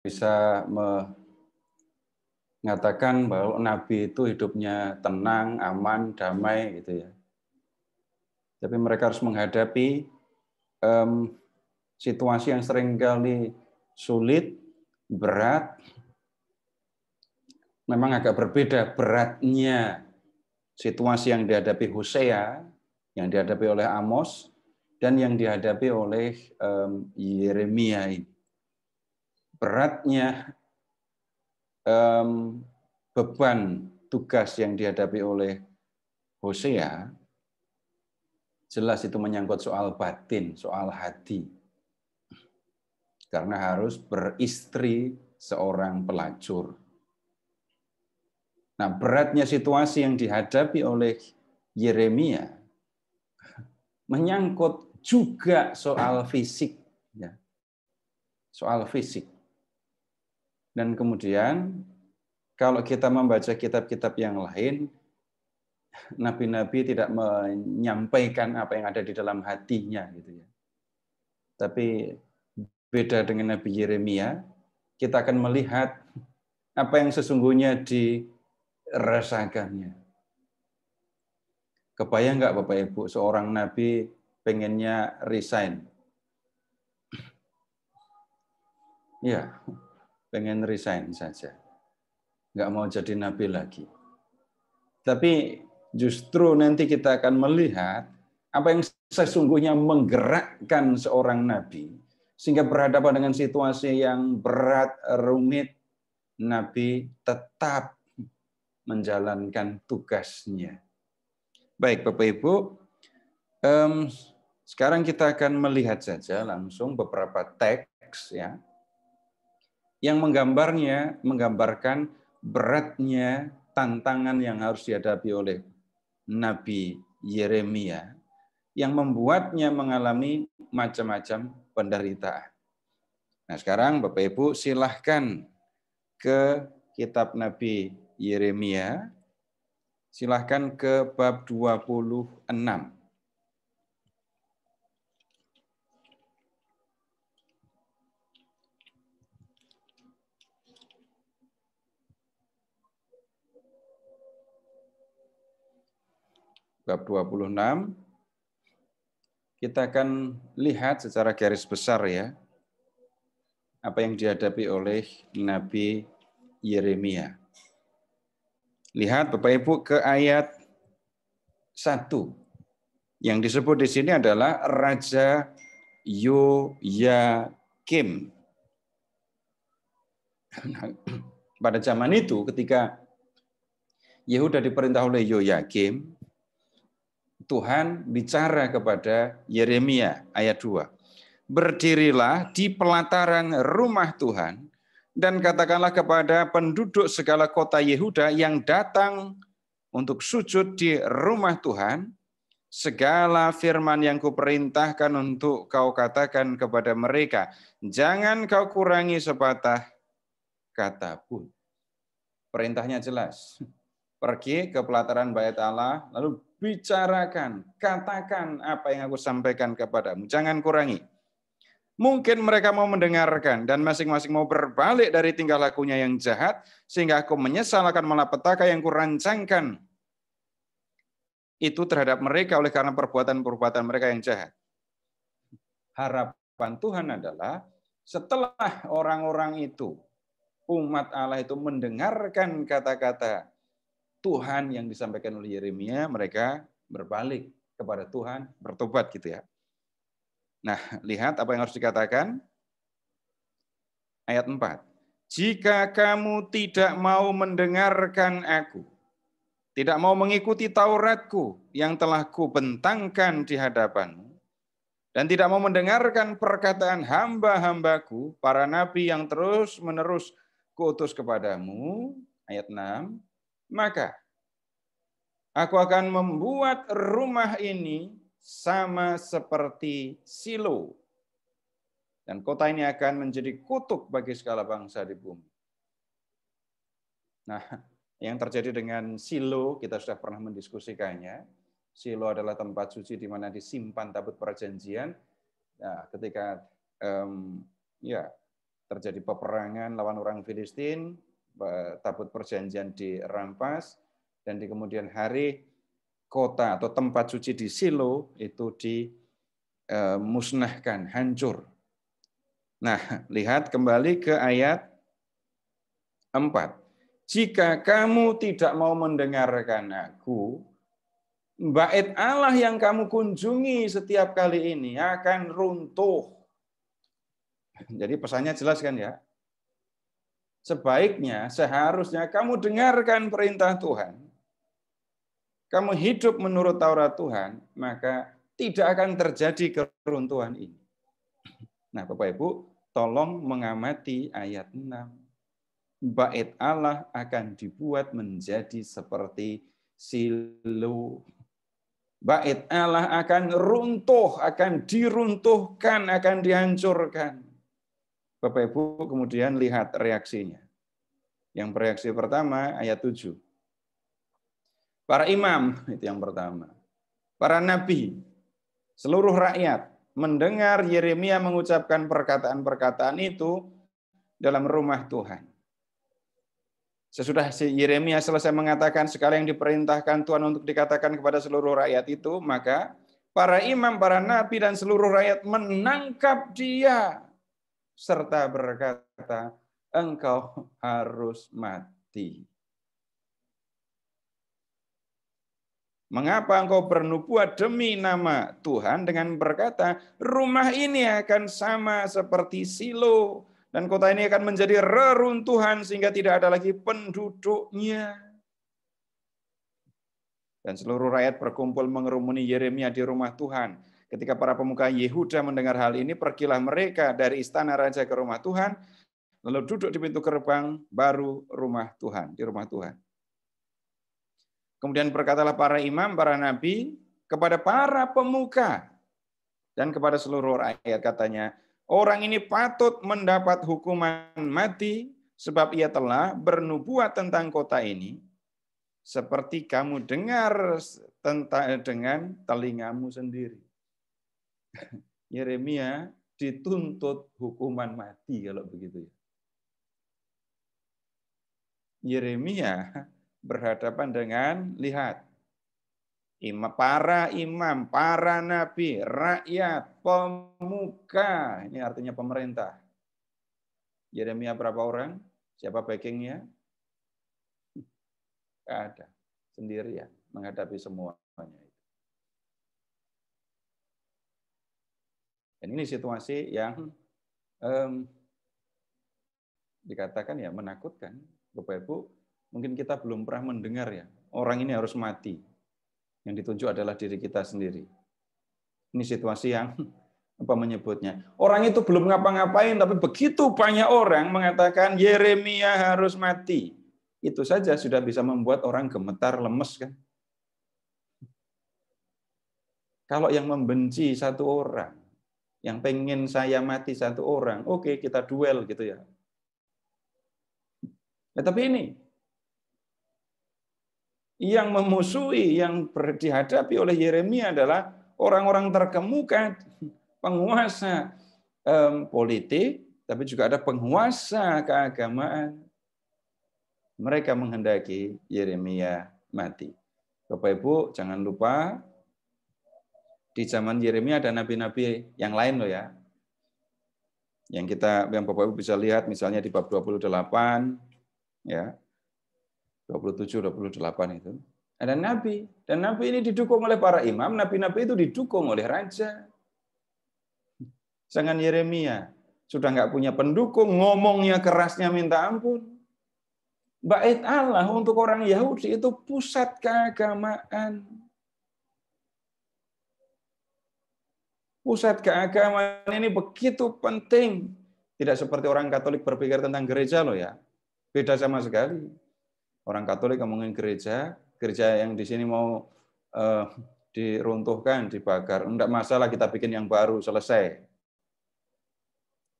bisa mengatakan bahwa Nabi itu hidupnya tenang, aman, damai gitu ya. Tapi mereka harus menghadapi situasi yang seringkali sulit, berat, memang agak berbeda beratnya situasi yang dihadapi Hosea, yang dihadapi oleh Amos, dan yang dihadapi oleh Yeremia ini. Beratnya beban tugas yang dihadapi oleh Hosea, jelas itu menyangkut soal batin, soal hati. Karena harus beristri seorang pelacur. Nah, beratnya situasi yang dihadapi oleh Yeremia menyangkut juga soal fisik, ya. Soal fisik. Dan kemudian kalau kita membaca kitab-kitab yang lain, nabi-nabi tidak menyampaikan apa yang ada di dalam hatinya, gitu ya. Tapi beda dengan Nabi Yeremia, kita akan melihat apa yang sesungguhnya dirasakannya. Kebayang nggak Bapak Ibu, seorang nabi pengennya resign? Ya, pengen resign saja. Nggak mau jadi nabi lagi. Tapi justru nanti kita akan melihat apa yang sesungguhnya menggerakkan seorang nabi sehingga berhadapan dengan situasi yang berat, rumit, nabi tetap menjalankan tugasnya. Baik Bapak Ibu, sekarang kita akan melihat saja langsung beberapa teks ya yang menggambarkan beratnya tantangan yang harus dihadapi oleh Nabi Yeremia yang membuatnya mengalami macam-macam penderitaan. Nah, sekarang Bapak Ibu silahkan ke kitab Nabi Yeremia, silahkan ke bab 26. Bab 26, kita akan lihat secara garis besar ya, apa yang dihadapi oleh Nabi Yeremia. Lihat Bapak Ibu ke ayat 1. Yang disebut di sini adalah Raja Yoyakim. Pada zaman itu ketika Yehuda diperintah oleh Yoyakim, Tuhan bicara kepada Yeremia ayat 2. Berdirilah di pelataran rumah Tuhan dan katakanlah kepada penduduk segala kota Yehuda yang datang untuk sujud di rumah Tuhan, segala firman yang kuperintahkan untuk kau katakan kepada mereka, jangan kau kurangi sepatah kata pun. Perintahnya jelas. Pergi ke pelataran bait Allah, lalu bicarakan, katakan apa yang aku sampaikan kepadamu. Jangan kurangi. Mungkin mereka mau mendengarkan dan masing-masing mau berbalik dari tingkah lakunya yang jahat, sehingga aku menyesal akan malapetaka yang kurancangkan itu terhadap mereka oleh karena perbuatan-perbuatan mereka yang jahat. Harapan Tuhan adalah setelah orang-orang itu, umat Allah itu mendengarkan kata-kata Tuhan yang disampaikan oleh Yeremia, mereka berbalik kepada Tuhan, bertobat gitu ya. Nah, lihat apa yang harus dikatakan. Ayat 4. Jika kamu tidak mau mendengarkan aku, tidak mau mengikuti Tauratku yang telah kubentangkan di hadapanmu, dan tidak mau mendengarkan perkataan hamba-hambaku, para nabi yang terus-menerus kuutus kepadamu, ayat 6, maka aku akan membuat rumah ini sama seperti Silo. Dan kota ini akan menjadi kutuk bagi segala bangsa di bumi. Nah, yang terjadi dengan Silo, kita sudah pernah mendiskusikannya. Silo adalah tempat suci di mana disimpan tabut perjanjian. Nah, ketika terjadi peperangan lawan orang Filistin, tabut perjanjian dirampas, dan di kemudian hari kota atau tempat suci di Silo itu dimusnahkan, hancur. Nah, lihat kembali ke ayat 4. Jika kamu tidak mau mendengarkan aku, bait Allah yang kamu kunjungi setiap kali ini akan runtuh. Jadi pesannya jelas kan ya? Sebaiknya, seharusnya kamu dengarkan perintah Tuhan. Kamu hidup menurut Taurat Tuhan, maka tidak akan terjadi keruntuhan ini. Nah, Bapak Ibu, tolong mengamati ayat 6. Bait Allah akan dibuat menjadi seperti Silo. Bait Allah akan runtuh, akan diruntuhkan, akan dihancurkan. Bapak Ibu kemudian lihat reaksinya. Yang bereaksi pertama ayat 7. Para imam, itu yang pertama. Para nabi, seluruh rakyat mendengar Yeremia mengucapkan perkataan-perkataan itu dalam rumah Tuhan. Sesudah Yeremia selesai mengatakan segala yang diperintahkan Tuhan untuk dikatakan kepada seluruh rakyat itu, maka para imam, para nabi, dan seluruh rakyat menangkap dia serta berkata, engkau harus mati. Mengapa engkau bernubuat demi nama Tuhan dengan berkata, rumah ini akan sama seperti Silo, dan kota ini akan menjadi reruntuhan sehingga tidak ada lagi penduduknya. Dan seluruh rakyat berkumpul mengerumuni Yeremia di rumah Tuhan. Ketika para pemuka Yehuda mendengar hal ini, pergilah mereka dari istana raja ke rumah Tuhan, lalu duduk di pintu gerbang baru rumah Tuhan, di rumah Tuhan. Kemudian berkatalah para imam, para nabi, kepada para pemuka dan kepada seluruh rakyat, katanya, orang ini patut mendapat hukuman mati sebab ia telah bernubuat tentang kota ini, seperti kamu dengar dengan telingamu sendiri. Yeremia dituntut hukuman mati kalau begitu. Yeremia berhadapan dengan, lihat, para imam, para nabi, rakyat, pemuka, ini artinya pemerintah. Yeremia berapa orang? Siapa backingnya? Tidak ada, sendirian menghadapi semuanya. Dan ini situasi yang dikatakan ya menakutkan. Bapak Ibu, mungkin kita belum pernah mendengar ya, orang ini harus mati. Yang ditunjuk adalah diri kita sendiri. Ini situasi yang apa menyebutnya? Orang itu belum ngapa-ngapain, tapi begitu banyak orang mengatakan Yeremia harus mati. Itu saja sudah bisa membuat orang gemetar, lemes kan? Kalau yang membenci satu orang, yang pengen saya mati satu orang, oke, kita duel gitu ya. Tapi ini yang memusuhi, yang dihadapi oleh Yeremia adalah orang-orang terkemuka, penguasa politik, tapi juga ada penguasa keagamaan. Mereka menghendaki Yeremia mati. Bapak Ibu, jangan lupa di zaman Yeremia ada nabi-nabi yang lain loh ya. Yang Bapak Ibu bisa lihat misalnya di bab 28 ya. 27 28 itu. Ada nabi, dan nabi ini didukung oleh para imam, nabi-nabi itu didukung oleh raja. Sedangkan Yeremia sudah nggak punya pendukung, ngomongnya kerasnya minta ampun. Bait Allah untuk orang Yahudi itu pusat keagamaan. Pusat keagamaan ini begitu penting. Tidak seperti orang Katolik berpikir tentang gereja loh ya. Beda sama sekali. Orang Katolik ngomongin gereja yang di sini mau diruntuhkan, dibakar. Enggak masalah, kita bikin yang baru, selesai.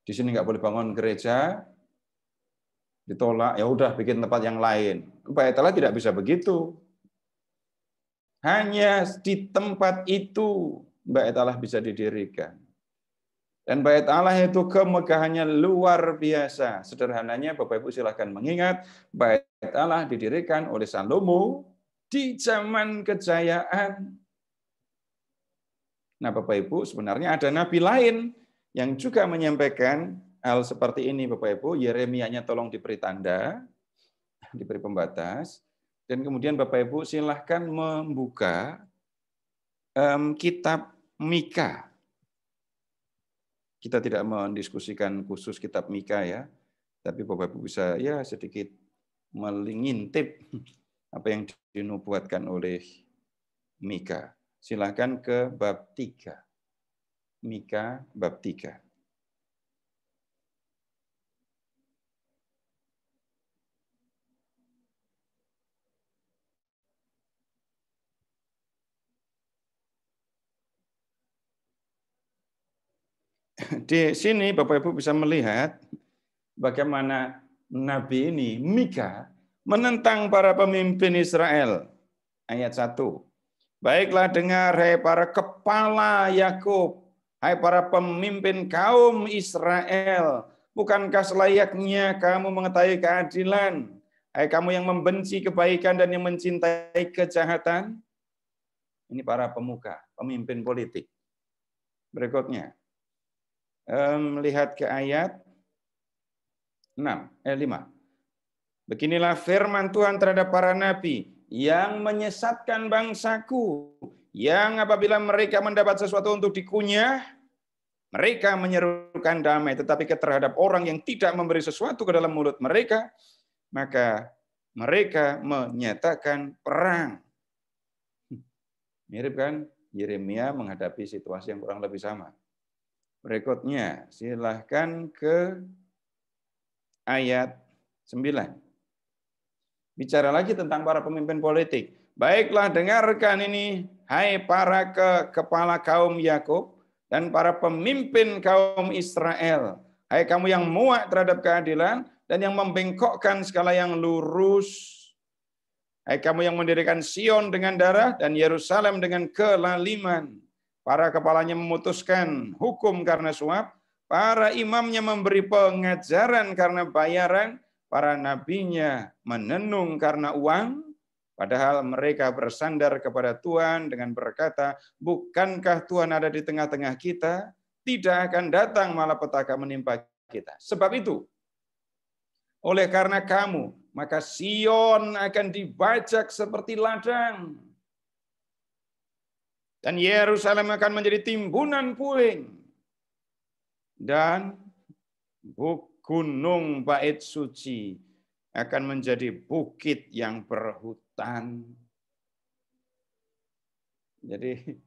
Di sini nggak boleh bangun gereja, ditolak, ya udah bikin tempat yang lain. Bait Allah tidak bisa begitu. Hanya di tempat itu Bait Allah bisa didirikan. Dan bait Allah itu kemegahannya luar biasa. Sederhananya Bapak Ibu silahkan mengingat, bait Allah didirikan oleh Salomo di zaman kejayaan. Nah Bapak Ibu, sebenarnya ada nabi lain yang juga menyampaikan hal seperti ini Bapak Ibu. Yeremianya tolong diberi tanda, diberi pembatas. Dan kemudian Bapak Ibu silahkan membuka kitab Mika. Kita tidak mendiskusikan khusus kitab Mika ya, tapi Bapak Ibu bisa ya sedikit mengintip apa yang dinubuatkan oleh Mika. Silakan ke bab 3. Mika bab 3. Di sini Bapak Ibu bisa melihat bagaimana nabi ini, Mika, menentang para pemimpin Israel. Ayat 1. Baiklah dengar, hai para kepala Yakub, hai para pemimpin kaum Israel, bukankah selayaknya kamu mengetahui keadilan? Hai kamu yang membenci kebaikan dan yang mencintai kejahatan? Ini para pemuka, pemimpin politik. Berikutnya, lihat ke ayat 5. Beginilah firman Tuhan terhadap para nabi yang menyesatkan bangsaku, yang apabila mereka mendapat sesuatu untuk dikunyah, mereka menyerukan damai, tetapi terhadap orang yang tidak memberi sesuatu ke dalam mulut mereka, maka mereka menyatakan perang. Mirip kan? Yeremia menghadapi situasi yang kurang lebih sama. Berikutnya, silahkan ke ayat 9. Bicara lagi tentang para pemimpin politik. Baiklah dengarkan ini, hai para kepala kaum Yakub dan para pemimpin kaum Israel. Hai kamu yang muak terhadap keadilan dan yang membengkokkan segala yang lurus. Hai kamu yang mendirikan Sion dengan darah dan Yerusalem dengan kelaliman. Para kepalanya memutuskan hukum karena suap, para imamnya memberi pengajaran karena bayaran, para nabinya menenung karena uang, padahal mereka bersandar kepada Tuhan dengan berkata, bukankah Tuhan ada di tengah-tengah kita? Tidak akan datang malapetaka menimpa kita. Sebab itu, oleh karena kamu, maka Sion akan dibajak seperti ladang. Dan Yerusalem akan menjadi timbunan puing. Dan gunung bait suci akan menjadi bukit yang berhutan. Jadi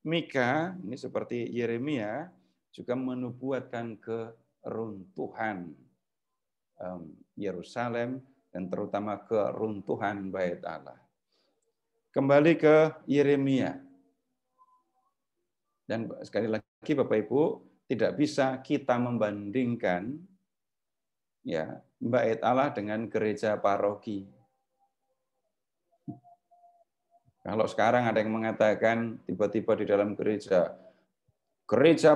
Mika, ini seperti Yeremia, juga menubuatkan keruntuhan Yerusalem dan terutama keruntuhan bait Allah. Kembali ke Yeremia. Dan sekali lagi Bapak Ibu, tidak bisa kita membandingkan ya bait Allah dengan gereja paroki. Kalau sekarang ada yang mengatakan tiba-tiba di dalam gereja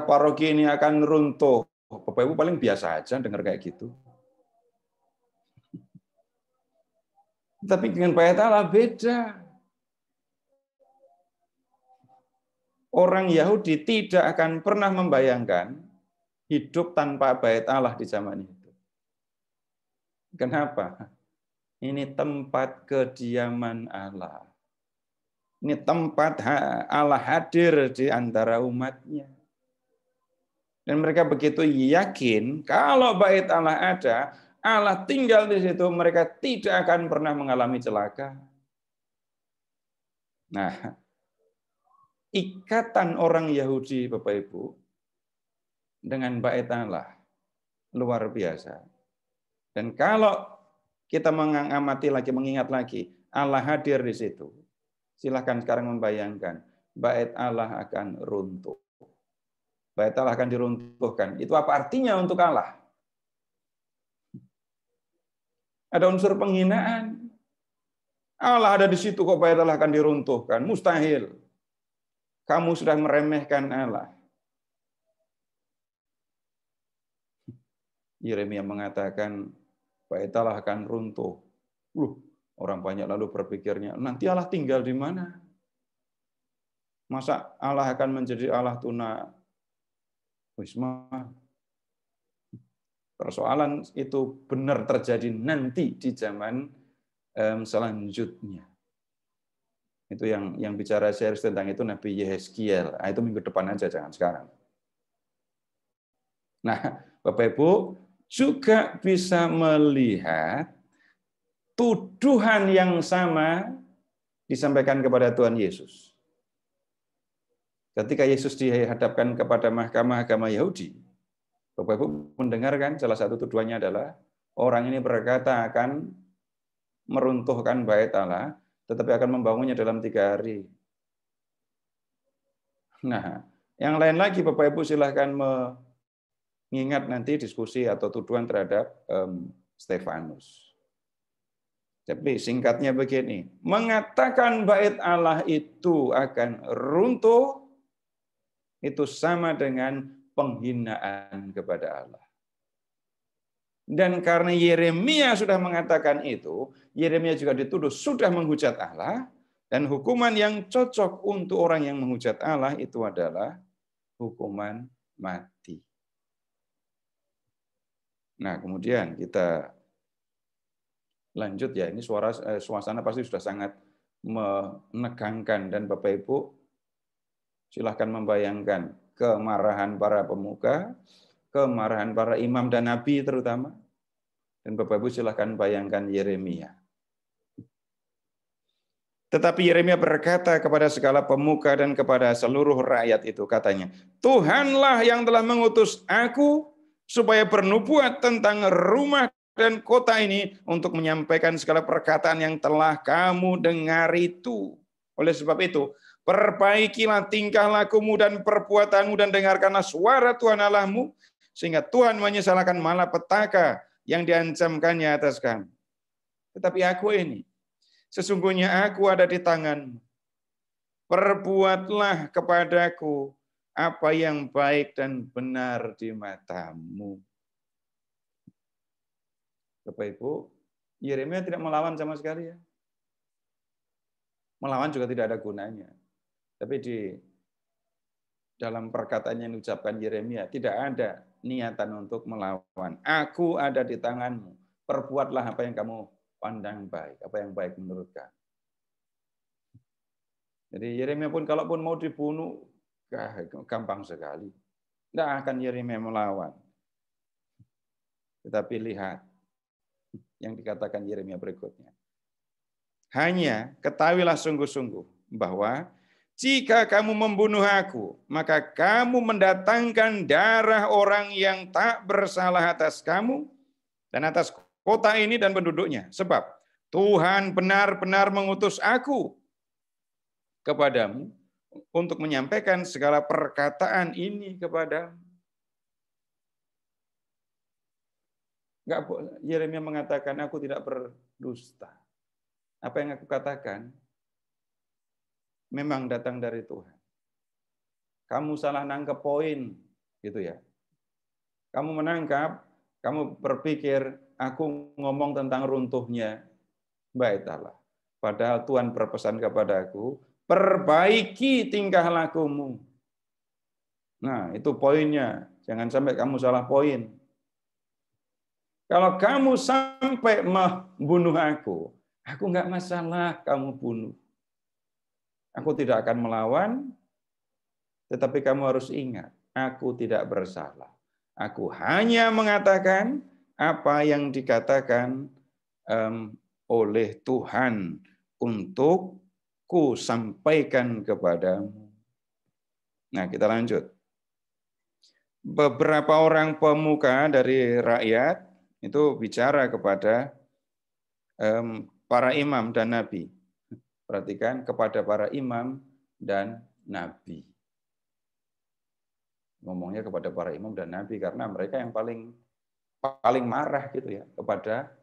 paroki ini akan runtuh. Bapak Ibu paling biasa aja dengar kayak gitu. Tapi dengan bait Allah beda. Orang Yahudi tidak akan pernah membayangkan hidup tanpa bait Allah di zaman itu. Kenapa? Ini tempat kediaman Allah. Ini tempat Allah hadir di antara umatnya. Dan mereka begitu yakin kalau bait Allah ada, Allah tinggal di situ, mereka tidak akan pernah mengalami celaka. Nah, ikatan orang Yahudi, Bapak Ibu, dengan bait Allah luar biasa. Dan kalau kita mengamati lagi, mengingat lagi, Allah hadir di situ. Silahkan sekarang membayangkan, bait Allah akan runtuh. Bait Allah akan diruntuhkan. Itu apa artinya untuk Allah? Ada unsur penghinaan. Allah ada di situ kok bait Allah akan diruntuhkan. Mustahil. Kamu sudah meremehkan Allah. Yeremia mengatakan bait Allah akan runtuh. Orang banyak lalu berpikirnya, nanti Allah tinggal di mana? Masa Allah akan menjadi Allah tuna wisma? Persoalan itu benar terjadi nanti di zaman selanjutnya. Itu yang bicara serius tentang itu Nabi Yehezkiel. Itu minggu depan aja, jangan sekarang. Nah, Bapak Ibu juga bisa melihat tuduhan yang sama disampaikan kepada Tuhan Yesus. Ketika Yesus dihadapkan kepada mahkamah agama Yahudi, Bapak Ibu mendengarkan salah satu tuduhannya adalah orang ini berkata akan meruntuhkan bait Allah, tetapi akan membangunnya dalam 3 hari. Nah, yang lain lagi Bapak Ibu silahkan mengingat nanti diskusi atau tuduhan terhadap Stefanus. Tapi singkatnya begini, mengatakan bait Allah itu akan runtuh, itu sama dengan penghinaan kepada Allah. Dan karena Yeremia sudah mengatakan itu, Yeremia juga dituduh sudah menghujat Allah, dan hukuman yang cocok untuk orang yang menghujat Allah itu adalah hukuman mati. Nah, kemudian kita lanjut ya, ini suasana pasti sudah sangat menegangkan, dan Bapak Ibu silahkan membayangkan kemarahan para pemuka, kemarahan para imam dan nabi terutama, dan Bapak Ibu silahkan bayangkan Yeremia. Tetapi Yeremia berkata kepada segala pemuka dan kepada seluruh rakyat itu, katanya, Tuhanlah yang telah mengutus aku supaya bernubuat tentang rumah dan kota ini untuk menyampaikan segala perkataan yang telah kamu dengar itu. Oleh sebab itu, perbaikilah tingkah lakumu dan perbuatanmu dan dengarkanlah suara Tuhan Allahmu, sehingga Tuhan menyesalkan malapetaka yang diancamkannya atas kamu. Tetapi aku ini, sesungguhnya aku ada di tanganmu. Perbuatlah kepadaku apa yang baik dan benar di matamu. Bapak Ibu, Yeremia tidak melawan sama sekali ya. Melawan juga tidak ada gunanya. Tapi di dalam perkataan yang diucapkan Yeremia tidak ada niatan untuk melawan. Aku ada di tanganmu. Perbuatlah apa yang kamu pandang baik, apa yang baik menurut kamu. Jadi Yeremia pun kalaupun mau dibunuh, gampang sekali. Tidak akan Yeremia melawan. Tetapi lihat yang dikatakan Yeremia berikutnya. Hanya ketahuilah sungguh-sungguh bahwa jika kamu membunuh aku, maka kamu mendatangkan darah orang yang tak bersalah atas kamu dan atas kota ini dan penduduknya. Sebab Tuhan benar-benar mengutus aku kepadamu untuk menyampaikan segala perkataan ini kepadamu. Yeremia mengatakan, aku tidak berdusta. Apa yang aku katakan memang datang dari Tuhan. Kamu salah nangkep poin, gitu ya. Kamu menangkap, kamu berpikir aku ngomong tentang runtuhnya bait Allah. Padahal Tuhan berpesan kepadaku, perbaiki tingkah lakumu. Nah, itu poinnya. Jangan sampai kamu salah poin. Kalau kamu sampai membunuh aku nggak masalah kamu bunuh. Aku tidak akan melawan, tetapi kamu harus ingat, aku tidak bersalah. Aku hanya mengatakan apa yang dikatakan oleh Tuhan untuk ku sampaikan kepadamu. Nah, kita lanjut. Beberapa orang pemuka dari rakyat itu bicara kepada para imam dan nabi. Perhatikan, kepada para imam dan nabi. Ngomongnya kepada para imam dan nabi karena mereka yang paling marah gitu ya kepada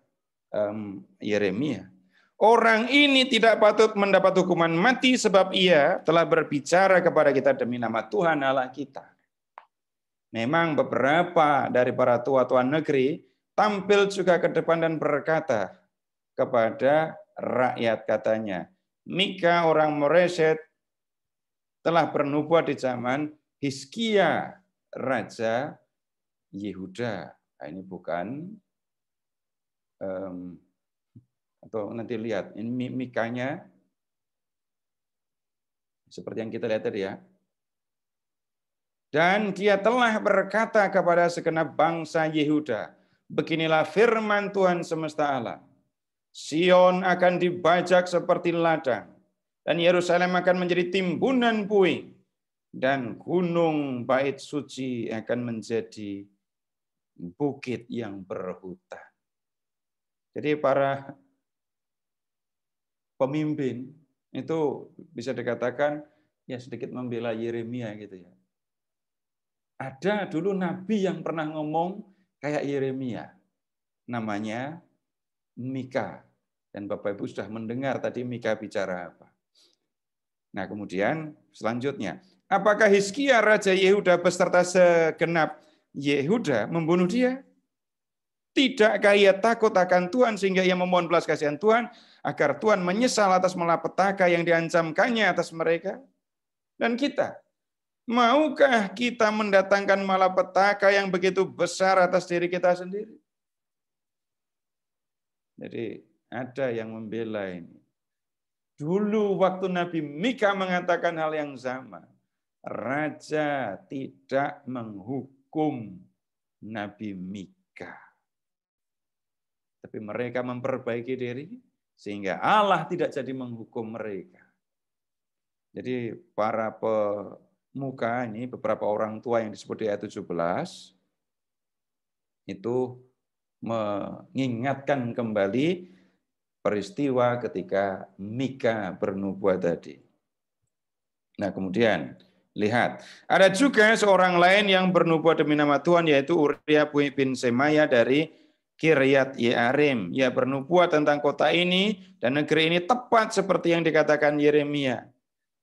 Yeremia. Orang ini tidak patut mendapat hukuman mati sebab ia telah berbicara kepada kita demi nama Tuhan Allah kita. Memang beberapa dari para tua-tua negeri tampil juga ke depan dan berkata kepada rakyat, katanya, Mika orang Moreset telah bernubuat di zaman Hizkia Raja Yehuda. Nah, ini bukan, atau nanti lihat, ini Mikanya seperti yang kita lihat tadi ya. Dan dia telah berkata kepada segenap bangsa Yehuda, beginilah firman Tuhan semesta alam. Sion akan dibajak seperti ladang, dan Yerusalem akan menjadi timbunan puing, dan gunung bait suci akan menjadi bukit yang berhutan. Jadi para pemimpin itu bisa dikatakan ya sedikit membela Yeremia gitu ya. Ada dulu nabi yang pernah ngomong kayak Yeremia, namanya Mika. Dan Bapak Ibu sudah mendengar tadi Mika bicara apa. Nah kemudian selanjutnya, apakah Hizkia Raja Yehuda beserta segenap Yehuda membunuh dia? Tidakkah ia takut akan Tuhan sehingga ia memohon belas kasihan Tuhan agar Tuhan menyesal atas malapetaka yang diancamkannya atas mereka? Dan kita, maukah kita mendatangkan malapetaka yang begitu besar atas diri kita sendiri? Jadi ada yang membela ini. Dulu waktu Nabi Mika mengatakan hal yang sama, raja tidak menghukum Nabi Mika. Tapi mereka memperbaiki diri sehingga Allah tidak jadi menghukum mereka. Jadi para pemuka ini, beberapa orang tua yang disebut di ayat 17, itu mengingatkan kembali peristiwa ketika Mika bernubuat tadi. Nah kemudian, lihat, ada juga seorang lain yang bernubuat demi nama Tuhan, yaitu Uria bin Semaya dari Kiryat Yearim. Ia bernubuat tentang kota ini dan negeri ini tepat seperti yang dikatakan Yeremia.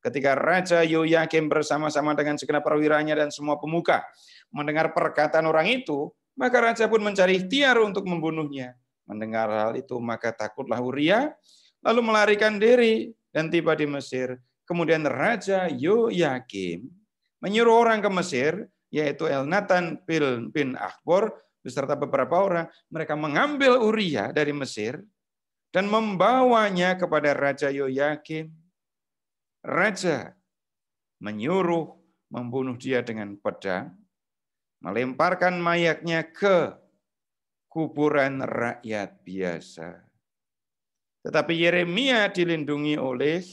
Ketika Raja Yoyakim bersama-sama dengan segenap perwiranya dan semua pemuka mendengar perkataan orang itu, maka raja pun mencari ikhtiar untuk membunuhnya. Mendengar hal itu, maka takutlah Uria, lalu melarikan diri dan tiba di Mesir. Kemudian Raja Yoyakim menyuruh orang ke Mesir, yaitu Elnatan bin Akbor, beserta beberapa orang. Mereka mengambil Uria dari Mesir dan membawanya kepada Raja Yoyakim. Raja menyuruh membunuh dia dengan pedang, melemparkan mayatnya ke kuburan rakyat biasa. Tetapi Yeremia dilindungi oleh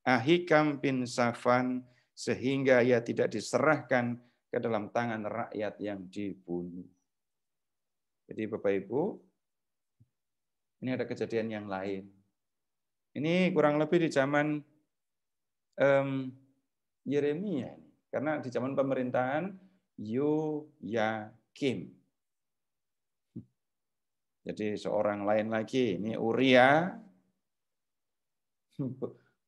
Ahikam bin Safan sehingga ia tidak diserahkan ke dalam tangan rakyat yang dibunuh. Jadi Bapak Ibu, ini ada kejadian yang lain. Ini kurang lebih di zaman Yeremia, karena di zaman pemerintahan Yoyakim. Jadi seorang lain lagi, ini Uria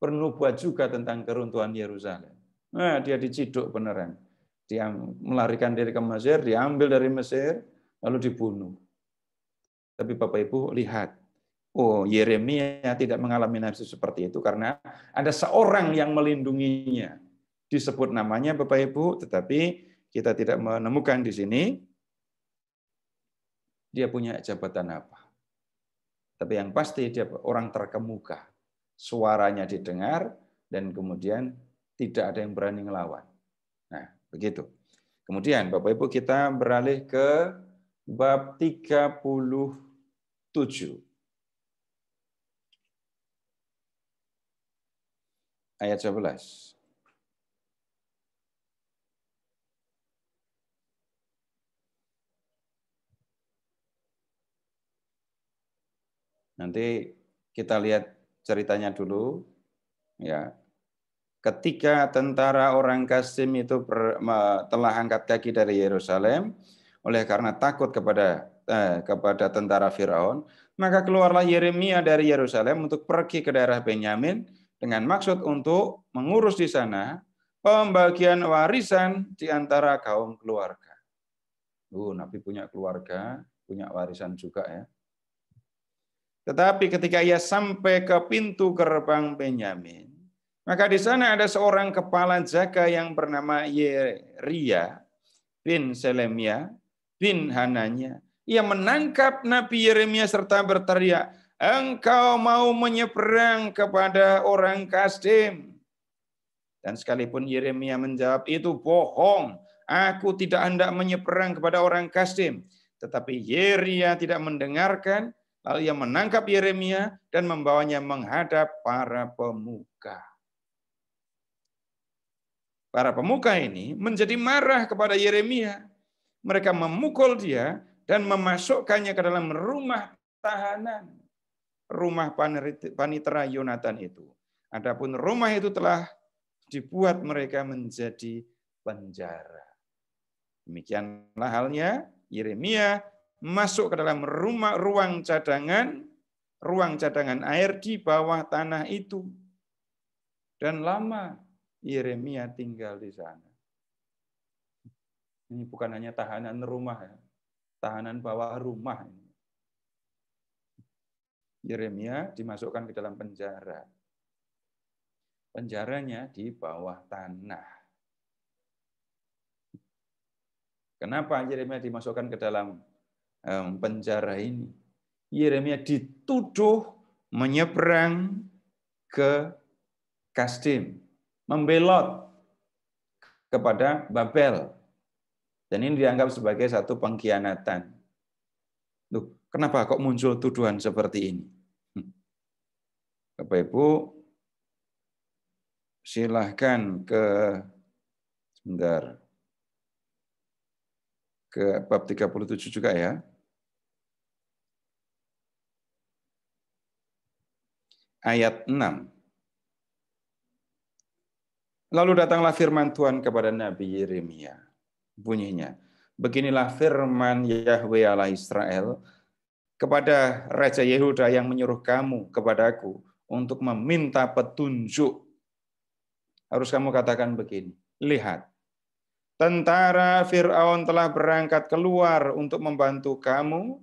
bernubuat juga tentang keruntuhan Yerusalem. Nah, dia diciduk beneran. Dia melarikan diri ke Mesir, diambil dari Mesir, lalu dibunuh. Tapi Bapak Ibu lihat, oh Yeremia tidak mengalami nasib seperti itu karena ada seorang yang melindunginya. Disebut namanya Bapak Ibu, tetapi kita tidak menemukan di sini dia punya jabatan apa. Tapi yang pasti dia orang terkemuka. Suaranya didengar dan kemudian tidak ada yang berani ngelawan. Nah, begitu. Kemudian Bapak Ibu kita beralih ke bab 37. Ayat 11. Nanti kita lihat ceritanya dulu. Ya. Ketika tentara orang Kasim itu telah angkat kaki dari Yerusalem, oleh karena takut kepada tentara Firaun, maka keluarlah Yeremia dari Yerusalem untuk pergi ke daerah Benyamin dengan maksud untuk mengurus di sana pembagian warisan di antara kaum keluarga. Nabi punya keluarga, punya warisan juga ya. Tetapi ketika ia sampai ke pintu gerbang Benyamin, maka di sana ada seorang kepala jaga yang bernama Yeria bin Selemia bin Hananya. Ia menangkap Nabi Yeremia serta berteriak, "Engkau mau menyeberang kepada orang Kasdim?" Dan sekalipun Yeremia menjawab, "Itu bohong. Aku tidak hendak menyeberang kepada orang Kasdim." Tetapi Yeria tidak mendengarkan. Lalu ia menangkap Yeremia dan membawanya menghadap para pemuka. Para pemuka ini menjadi marah kepada Yeremia. Mereka memukul dia dan memasukkannya ke dalam rumah tahanan. Rumah panitera Yonatan itu. Adapun rumah itu telah dibuat mereka menjadi penjara. Demikianlah halnya Yeremia masuk ke dalam ruang cadangan air di bawah tanah itu. Dan lama Yeremia tinggal di sana. Ini bukan hanya tahanan rumah, ya. Tahanan bawah rumah. Yeremia dimasukkan ke dalam penjara. Penjaranya di bawah tanah. Kenapa Yeremia dimasukkan ke dalam penjara ini? Yeremia dituduh menyeberang ke Kasdim, membelot kepada Babel. Dan ini dianggap sebagai satu pengkhianatan. Loh, kenapa kok muncul tuduhan seperti ini? Bapak Ibu, silahkan ke bab 37 juga ya. Ayat 6. Lalu datanglah firman Tuhan kepada Nabi Yeremia. Bunyinya, beginilah firman Yahweh Allah Israel kepada Raja Yehuda yang menyuruh kamu kepadaku untuk meminta petunjuk. Harus kamu katakan begini, lihat, tentara Fir'aun telah berangkat keluar untuk membantu kamu.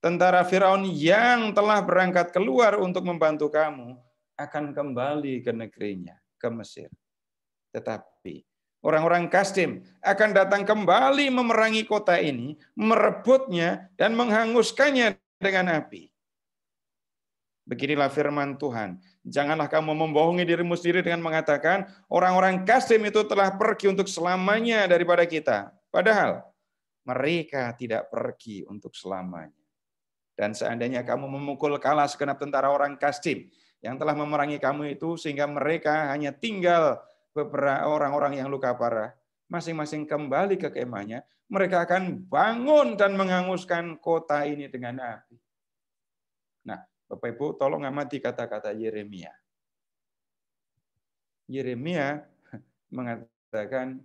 Tentara Fir'aun yang telah berangkat keluar untuk membantu kamu akan kembali ke negerinya, ke Mesir. Tetapi orang-orang Kasdim akan datang kembali memerangi kota ini, merebutnya dan menghanguskannya dengan api. Beginilah firman Tuhan. Janganlah kamu membohongi dirimu sendiri dengan mengatakan orang-orang Kasdim itu telah pergi untuk selamanya daripada kita. Padahal mereka tidak pergi untuk selamanya. Dan seandainya kamu memukul kalah segenap tentara orang Kasdim yang telah memerangi kamu itu sehingga mereka hanya tinggal beberapa orang-orang yang luka parah, masing-masing kembali ke kemahnya, mereka akan bangun dan menghanguskan kota ini dengan api. Nah, Bapak Ibu, tolong amati kata-kata Yeremia. Yeremia mengatakan,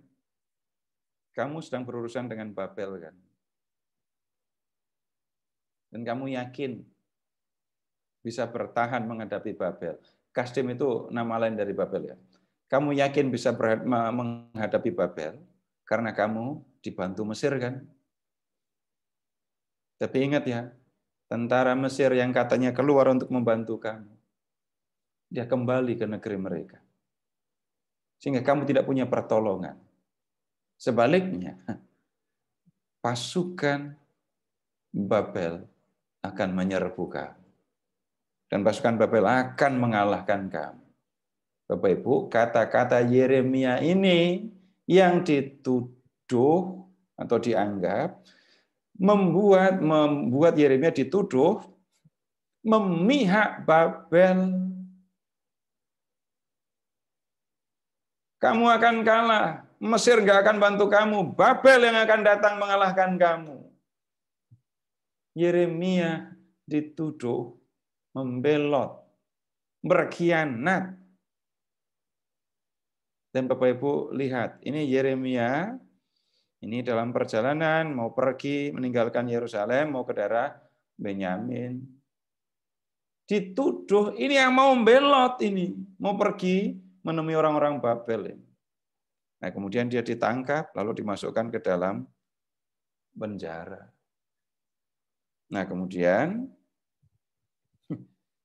kamu sedang berurusan dengan Babel, kan? Dan kamu yakin bisa bertahan menghadapi Babel. Kasdim itu nama lain dari Babel, ya. Kamu yakin bisa menghadapi Babel karena kamu dibantu Mesir, kan? Tapi ingat ya, tentara Mesir yang katanya keluar untuk membantu kamu, dia kembali ke negeri mereka. Sehingga kamu tidak punya pertolongan. Sebaliknya, pasukan Babel akan menyerbu kamu. Dan pasukan Babel akan mengalahkan kamu. Bapak Ibu, kata-kata Yeremia ini yang dituduh atau dianggap membuat Yeremia dituduh memihak Babel. Kamu akan kalah. Mesir nggak akan bantu kamu. Babel yang akan datang mengalahkan kamu. Yeremia dituduh membelot, berkhianat. Dan Bapak Ibu lihat, ini Yeremia, ini dalam perjalanan mau pergi meninggalkan Yerusalem, mau ke daerah Benyamin. Dituduh, ini yang mau membelot ini, mau pergi menemui orang-orang Babel ini. Nah, kemudian dia ditangkap, lalu dimasukkan ke dalam penjara. Nah, kemudian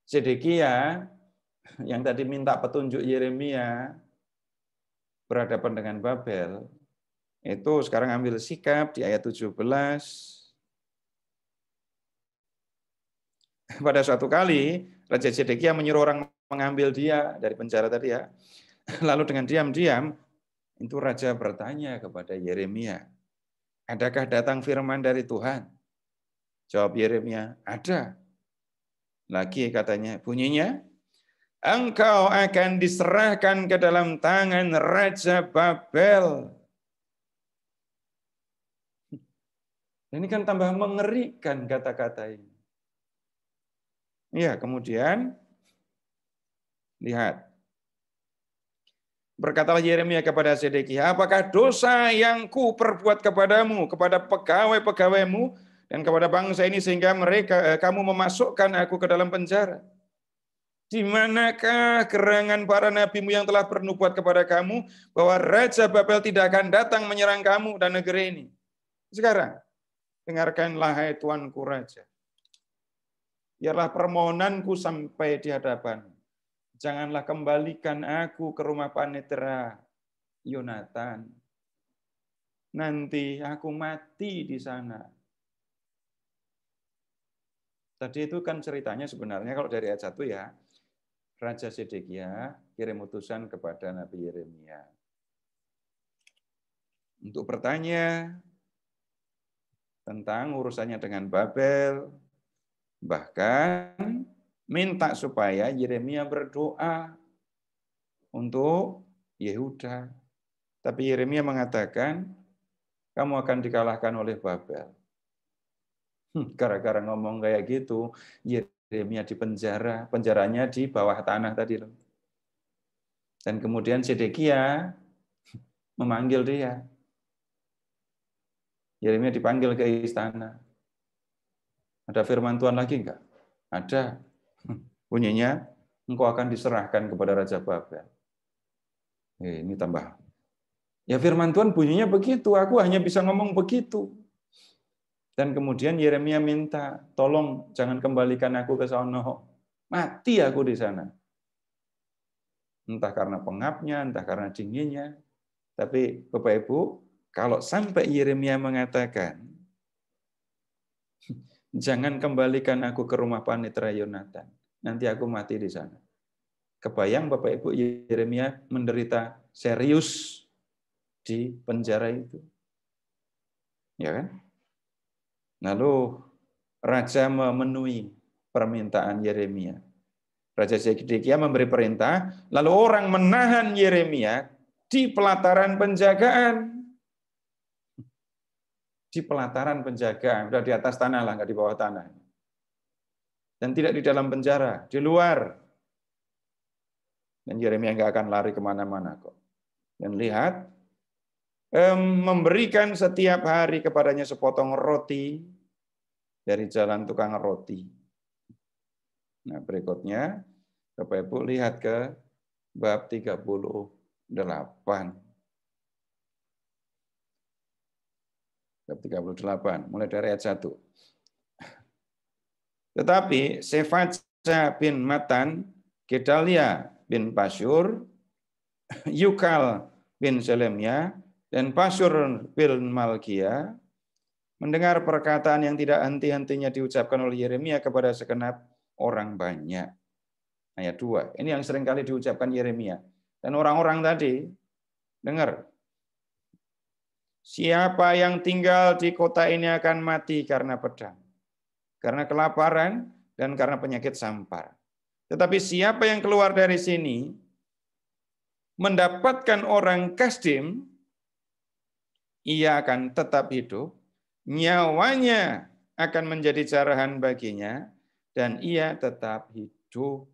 Zedekia yang tadi minta petunjuk Yeremia berhadapan dengan Babel, itu sekarang ambil sikap di ayat 17. Pada suatu kali, Raja Zedekia menyuruh orang mengambil dia dari penjara tadi ya. Lalu dengan diam-diam, itu Raja bertanya kepada Yeremia, adakah datang firman dari Tuhan? Jawab Yeremia, ada. Lagi katanya, bunyinya, engkau akan diserahkan ke dalam tangan Raja Babel. Ini kan tambah mengerikan kata-kata ini. Ya, kemudian lihat. Berkatalah Yeremia kepada Zedekia, apakah dosa yang ku perbuat kepadamu, kepada pegawai-pegawaimu, dan kepada bangsa ini sehingga kamu memasukkan aku ke dalam penjara? Di manakah gerangan para nabimu yang telah bernubuat kepada kamu bahwa Raja Babel tidak akan datang menyerang kamu dan negeri ini? Sekarang, dengarkanlah hai Tuanku Raja. Biarlah permohonanku sampai di hadapan. Janganlah kembalikan aku ke rumah panitera Yonatan. Nanti aku mati di sana. Tadi itu kan ceritanya sebenarnya kalau dari ayat 1 ya, Raja Zedekia kirim utusan kepada Nabi Yeremia untuk bertanya tentang urusannya dengan Babel, bahkan minta supaya Yeremia berdoa untuk Yehuda. Tapi Yeremia mengatakan, kamu akan dikalahkan oleh Babel. Gara-gara ngomong kayak gitu, Yeremia di penjara, penjaranya di bawah tanah tadi. Dan kemudian Zedekia memanggil dia. Yeremia dipanggil ke istana. Ada firman Tuhan lagi enggak? Ada. Bunyinya, engkau akan diserahkan kepada Raja Babel. Ini tambah. Ya firman Tuhan bunyinya begitu, aku hanya bisa ngomong begitu. Dan kemudian Yeremia minta, tolong jangan kembalikan aku ke sana. Mati aku di sana. Entah karena pengapnya, entah karena dinginnya. Tapi Bapak Ibu, kalau sampai Yeremia mengatakan, jangan kembalikan aku ke rumah panitera Yonatan, nanti aku mati di sana. Kebayang Bapak Ibu, Yeremia menderita serius di penjara itu. Ya kan? Lalu Raja memenuhi permintaan Yeremia. Raja Zedekia memberi perintah, lalu orang menahan Yeremia di pelataran penjagaan. Di pelataran penjagaan, udah di atas tanah lah, nggak di bawah tanah. Dan tidak di dalam penjara, di luar. Dan Yeremia nggak akan lari kemana-mana kok. Dan lihat, memberikan setiap hari kepadanya sepotong roti dari jalan tukang roti. Nah, berikutnya, Bapak Ibu lihat ke bab 38. Bab 38, mulai dari ayat 1. Tetapi Sefatja bin Matan, Gedalia bin Pasyur, Yukal bin Selemia, dan Pasyur bin Malkia mendengar perkataan yang tidak henti-hentinya diucapkan oleh Yeremia kepada segenap orang banyak. Ayat 2. Ini yang sering kali diucapkan Yeremia. Dan orang-orang tadi, dengar. Siapa yang tinggal di kota ini akan mati karena pedang, karena kelaparan, dan karena penyakit sampar. Tetapi siapa yang keluar dari sini, mendapatkan orang Kasdim, ia akan tetap hidup, nyawanya akan menjadi jarahan baginya, dan ia tetap hidup.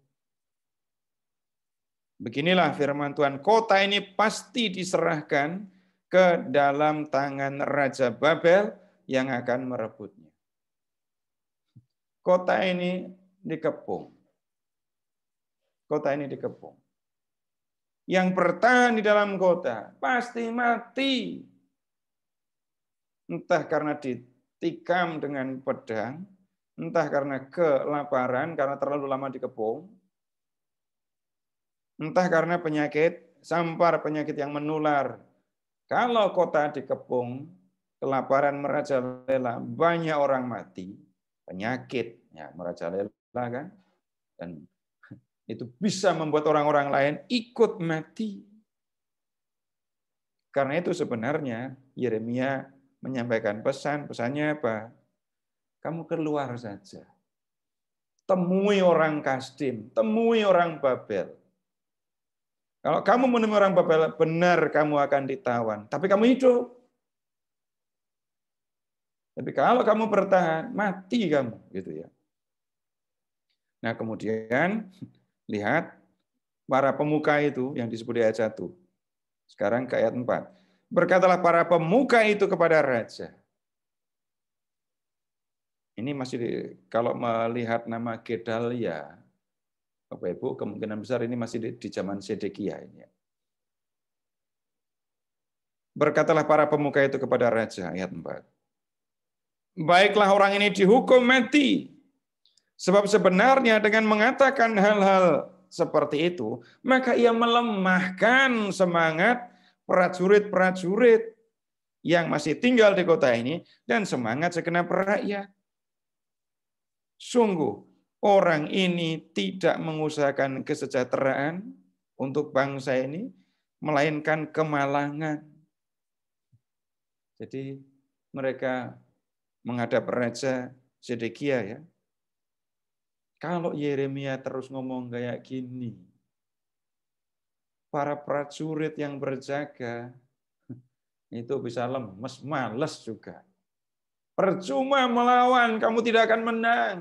Beginilah firman Tuhan, kota ini pasti diserahkan ke dalam tangan Raja Babel yang akan merebutnya. Kota ini dikepung. Kota ini dikepung. Yang bertahan di dalam kota pasti mati. Entah karena ditikam dengan pedang, entah karena kelaparan, karena terlalu lama dikepung, entah karena penyakit, sampar penyakit yang menular. Kalau kota dikepung, kelaparan merajalela, banyak orang mati, penyakit ya merajalela kan, dan itu bisa membuat orang-orang lain ikut mati. Karena itu sebenarnya Yeremia menyampaikan pesannya apa? Kamu keluar saja. Temui orang Kasdim, temui orang Babel. Kalau kamu menemui orang Babel, benar kamu akan ditawan. Tapi kamu hidup. Tapi kalau kamu bertahan, mati kamu. Gitu ya. Nah kemudian, lihat para pemuka itu yang disebut di ayat 1. Sekarang ke ayat 4. Berkatalah para pemuka itu kepada raja. Ini masih kalau melihat nama Gedalia, Bapak Ibu, kemungkinan besar ini masih di zaman Sedekia ini. Berkatalah para pemuka itu kepada raja, ayat 4. Baiklah orang ini dihukum mati. Sebab sebenarnya dengan mengatakan hal-hal seperti itu, maka ia melemahkan semangat prajurit-prajurit yang masih tinggal di kota ini dan semangat segenap rakyat. Sungguh, orang ini tidak mengusahakan kesejahteraan untuk bangsa ini, melainkan kemalangan. Jadi mereka menghadap Raja Zedekia ya. Kalau Yeremia terus ngomong kayak gini, para prajurit yang berjaga itu bisa lemes, males juga. Percuma melawan, kamu tidak akan menang.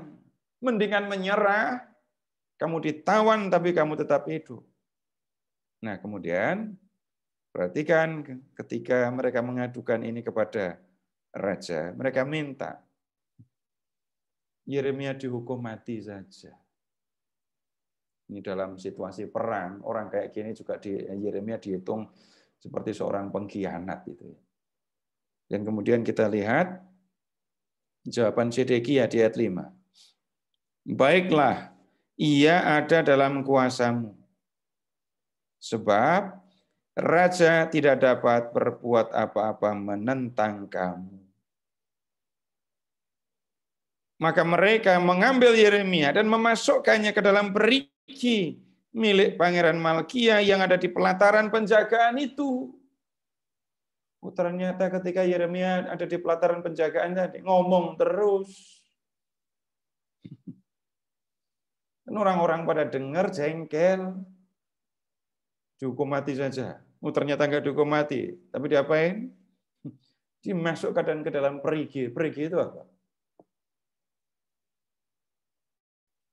Mendingan menyerah, kamu ditawan tapi kamu tetap hidup. Nah kemudian, perhatikan ketika mereka mengadukan ini kepada raja, mereka minta Yeremia dihukum mati saja. Ini dalam situasi perang, orang kayak gini juga Yeremia dihitung seperti seorang pengkhianat itu. Dan kemudian kita lihat jawaban Zedekia di ayat 5. Baiklah, ia ada dalam kuasamu. Sebab raja tidak dapat berbuat apa-apa menentang kamu. Maka mereka mengambil Yeremia dan memasukkannya ke dalam perigi milik Pangeran Malkia yang ada di pelataran penjagaan itu. Oh, ternyata ketika Yeremia ada di pelataran penjagaan tadi, ngomong terus. Orang-orang pada dengar jengkel, dihukum mati saja. Oh, ternyata nggak dihukum mati, tapi diapain? Dimasukkan ke dalam perigi. Perigi itu apa?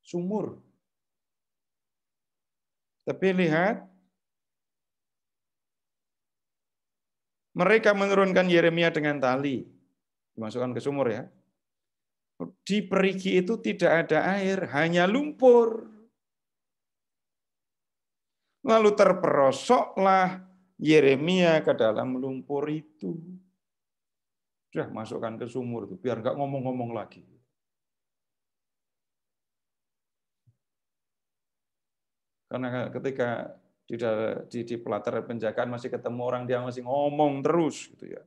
Sumur. Tapi lihat, mereka menurunkan Yeremia dengan tali, dimasukkan ke sumur ya. Di perigi itu tidak ada air, hanya lumpur. Lalu terperosoklah Yeremia ke dalam lumpur itu. Sudah masukkan ke sumur itu, biar nggak ngomong-ngomong lagi. Karena ketika di pelataran penjagaan masih ketemu orang, dia masih ngomong terus gitu ya.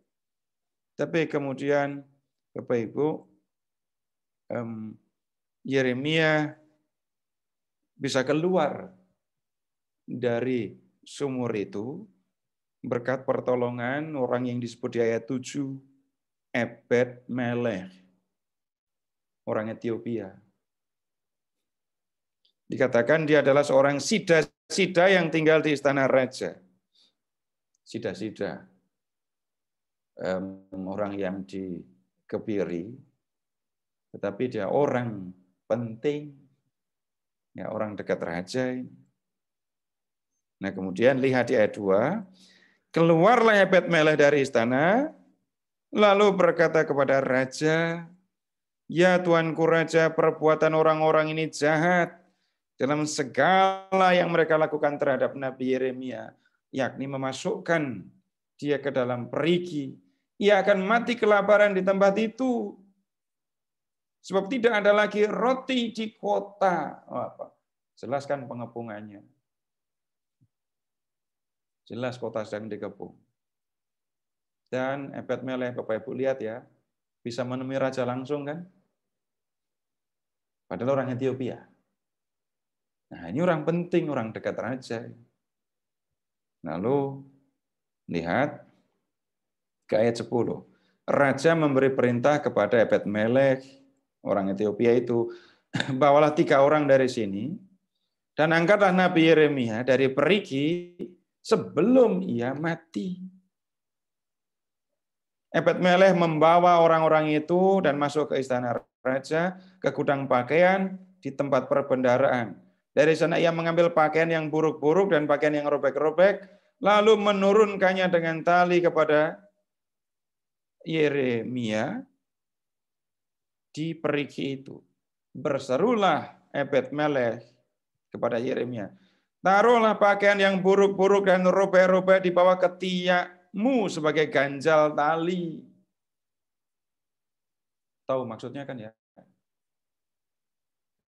Tapi kemudian Bapak Ibu, Yeremia bisa keluar dari sumur itu berkat pertolongan orang yang disebut di ayat 7, Ebed Melech, orang Ethiopia. Dikatakan dia adalah seorang sida-sida yang tinggal di istana raja. Sida-sida. Orang yang dikebiri, tetapi dia orang penting, ya orang dekat raja. Nah kemudian lihat di ayat 2, keluarlah Ebed Melech dari istana, lalu berkata kepada raja, ya Tuanku Raja, perbuatan orang-orang ini jahat dalam segala yang mereka lakukan terhadap Nabi Yeremia, yakni memasukkan dia ke dalam perigi. Ia akan mati kelaparan di tempat itu. Sebab tidak ada lagi roti di kota. Apa? Jelaskan pengepungannya. Jelas kota sedang dikepung. Dan Ebed-Melech, Bapak Ibu lihat ya, bisa menemui raja langsung kan? Padahal orang Ethiopia. Nah ini orang penting, orang dekat raja. Lalu lihat ke ayat 10. Raja memberi perintah kepada Ebed-Melech, orang Ethiopia itu, bawalah 3 orang dari sini, dan angkatlah Nabi Yeremia dari perigi sebelum ia mati. Ebed-Melech membawa orang-orang itu dan masuk ke istana raja, ke gudang pakaian di tempat perbendaharaan. Dari sana ia mengambil pakaian yang buruk-buruk dan pakaian yang robek-robek, lalu menurunkannya dengan tali kepada Yeremia di perigi itu. Berserulah Ebed-Melech kepada Yeremia, taruhlah pakaian yang buruk-buruk dan robek-robek di bawah ketiakmu sebagai ganjal tali. Tahu maksudnya kan ya?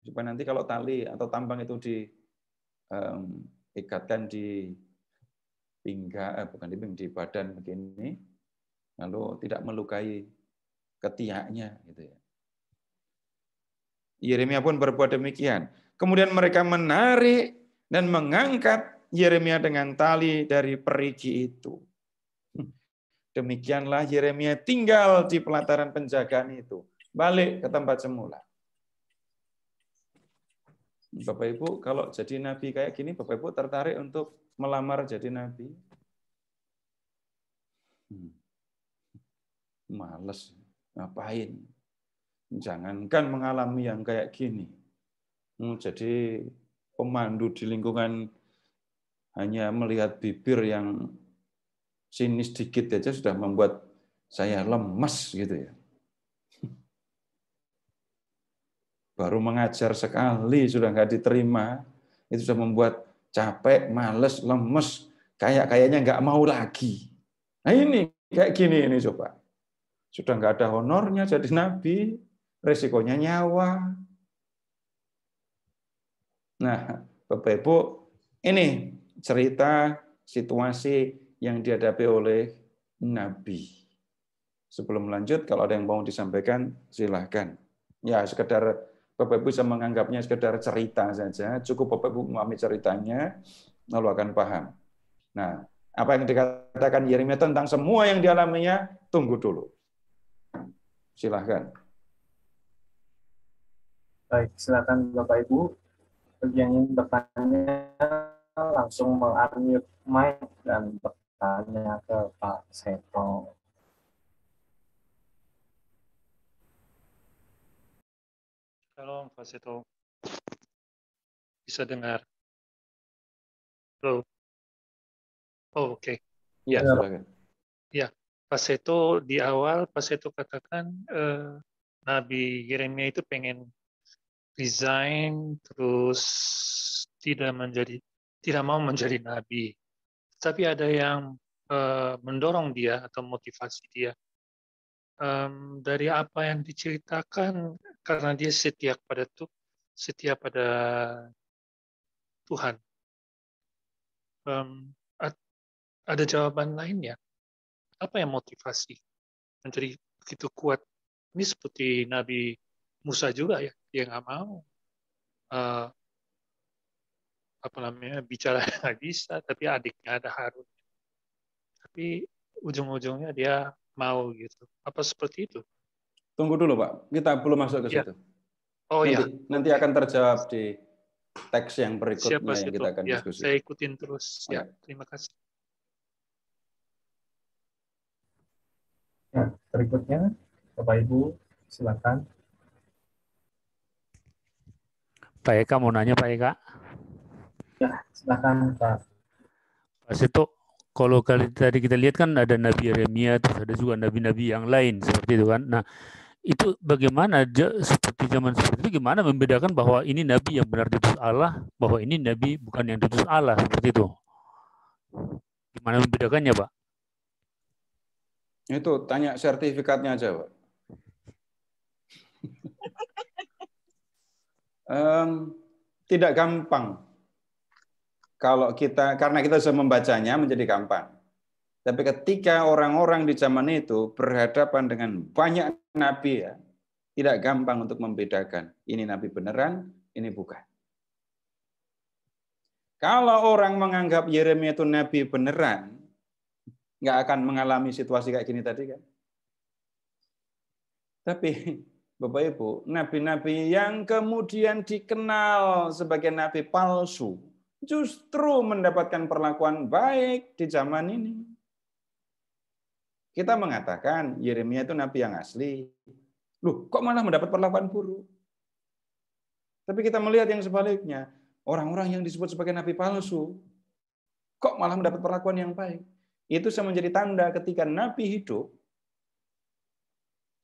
Supaya nanti kalau tali atau tambang itu diikatkan di pinggang, di badan begini, lalu tidak melukai ketiaknya, gitu ya. Yeremia pun berbuat demikian. Kemudian mereka menarik dan mengangkat Yeremia dengan tali dari perigi itu. Demikianlah Yeremia tinggal di pelataran penjagaan itu. Balik ke tempat semula. Bapak Ibu, kalau jadi nabi kayak gini, Bapak Ibu tertarik untuk melamar jadi nabi? Males, ngapain? Jangankan mengalami yang kayak gini. Jadi pemandu di lingkungan hanya melihat bibir yang sinis dikit aja sudah membuat saya lemes gitu ya. Baru mengajar sekali sudah nggak diterima, itu sudah membuat capek, males, lemes, kayaknya nggak mau lagi. Nah ini kayak gini ini coba. Sudah nggak ada honornya jadi nabi, resikonya nyawa. Nah, Bapak Ibu, ini cerita situasi yang dihadapi oleh nabi. Sebelum lanjut, kalau ada yang mau disampaikan, silahkan. Ya, sekedar Bapak Ibu bisa menganggapnya sekedar cerita saja. Cukup Bapak Ibu memahami ceritanya, lalu akan paham. Nah, apa yang dikatakan Yeremia tentang semua yang dialaminya, tunggu dulu. Silahkan. Baik, silakan Bapak Ibu. Bagi yang ingin bertanya, langsung meng-unmute mic dan bertanya ke Pak Seto. Halo, Pak Seto. Bisa dengar? Halo. Oh, oke. Ya, silakan. Ya, Pak Seto di awal Pak Seto katakan Nabi Yeremia itu pengen resign terus tidak mau menjadi nabi. Tapi ada yang mendorong dia atau motivasi dia. Dari apa yang diceritakan karena dia setia pada Tuhan. Ada jawaban lainnya. Apa yang motivasi menjadi begitu kuat? Ini seperti Nabi Musa juga ya, dia nggak mau bicara nggak bisa, tapi adiknya ada Harun. Tapi ujung-ujungnya dia mau gitu. Apa seperti itu? Tunggu dulu Pak, kita belum masuk ke situ. Oh nanti akan terjawab di teks yang berikutnya yang kita akan diskusi. Saya ikutin terus. Ya, terima kasih. Ya, berikutnya, Bapak Ibu, silakan. Pak Eka mau nanya, Pak Eka. Ya, silakan Pak. Pak Seto, kalau kali tadi kita lihat kan ada Nabi Yeremia, terus ada juga nabi-nabi yang lain seperti itu kan. Nah, itu bagaimana seperti zaman seperti itu, gimana membedakan bahwa ini nabi yang benar diutus Allah, bahwa ini nabi bukan yang diutus Allah seperti itu? Gimana membedakannya, Pak? Itu tanya sertifikatnya aja, Pak. Tidak gampang. Kalau kita, karena kita sudah membacanya menjadi gampang. Tapi ketika orang-orang di zaman itu berhadapan dengan banyak nabi, ya, tidak gampang untuk membedakan. Ini nabi beneran, ini bukan. Kalau orang menganggap Yeremia itu nabi beneran, nggak akan mengalami situasi kayak gini tadi kan. Tapi Bapak Ibu, nabi-nabi yang kemudian dikenal sebagai nabi palsu, justru mendapatkan perlakuan baik di zaman ini. Kita mengatakan Yeremia itu nabi yang asli. Loh, kok malah mendapat perlakuan buruk? Tapi kita melihat yang sebaliknya. Orang-orang yang disebut sebagai nabi palsu, kok malah mendapat perlakuan yang baik? Itu sama menjadi tanda ketika nabi hidup,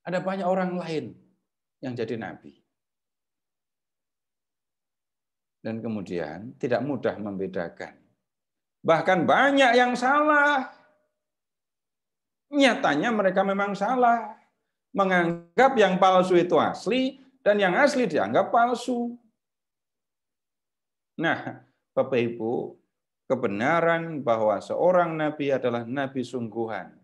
ada banyak orang lain yang jadi nabi. Dan kemudian tidak mudah membedakan. Bahkan banyak yang salah. Nyatanya mereka memang salah. Menganggap yang palsu itu asli, dan yang asli dianggap palsu. Nah, Bapak Ibu, kebenaran bahwa seorang nabi adalah nabi sungguhan,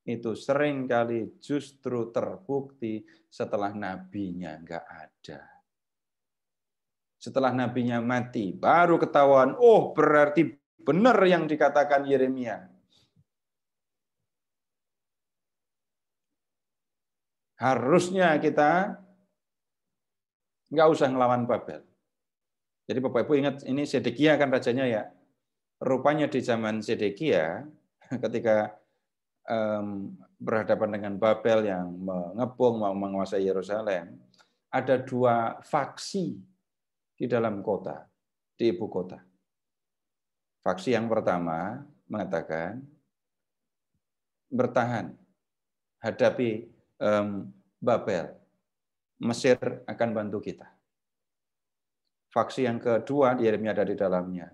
itu seringkali justru terbukti setelah nabinya nggak ada. Setelah nabinya mati, baru ketahuan, oh berarti benar yang dikatakan Yeremia. Harusnya kita nggak usah ngelawan Babel. Jadi Bapak Ibu ingat, ini Zedekia kan rajanya ya. Rupanya di zaman Zedekia, ketika berhadapan dengan Babel yang mengepung, mau menguasai Yerusalem, ada dua faksi di dalam kota, di ibu kota. Faksi yang pertama mengatakan, bertahan, hadapi Babel, Mesir akan bantu kita. Faksi yang kedua, Yeremia ada di dalamnya.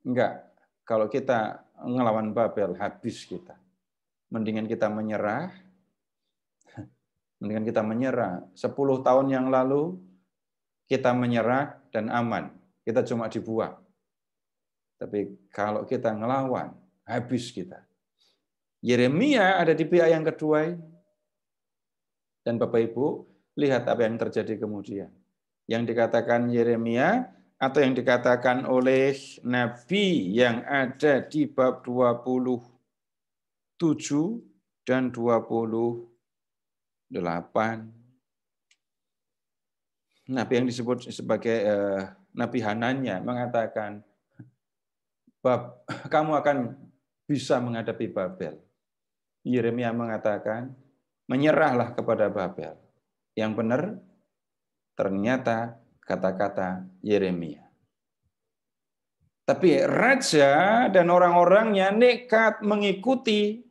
Enggak, kalau kita ngelawan Babel, habis kita. Mendingan kita menyerah. Mendingan kita menyerah. 10 tahun yang lalu, kita menyerah dan aman. Kita cuma dibuang. Tapi kalau kita ngelawan, habis kita. Yeremia ada di pihak yang kedua ini. Dan Bapak Ibu, lihat apa yang terjadi kemudian. Yang dikatakan Yeremia atau yang dikatakan oleh Nabi yang ada di bab 27 dan 28. Nabi yang disebut sebagai Nabi Hananya mengatakan, kamu akan bisa menghadapi Babel. Yeremia mengatakan, menyerahlah kepada Babel. Yang benar, ternyata kata-kata Yeremia. Tapi raja dan orang-orangnya nekat mengikuti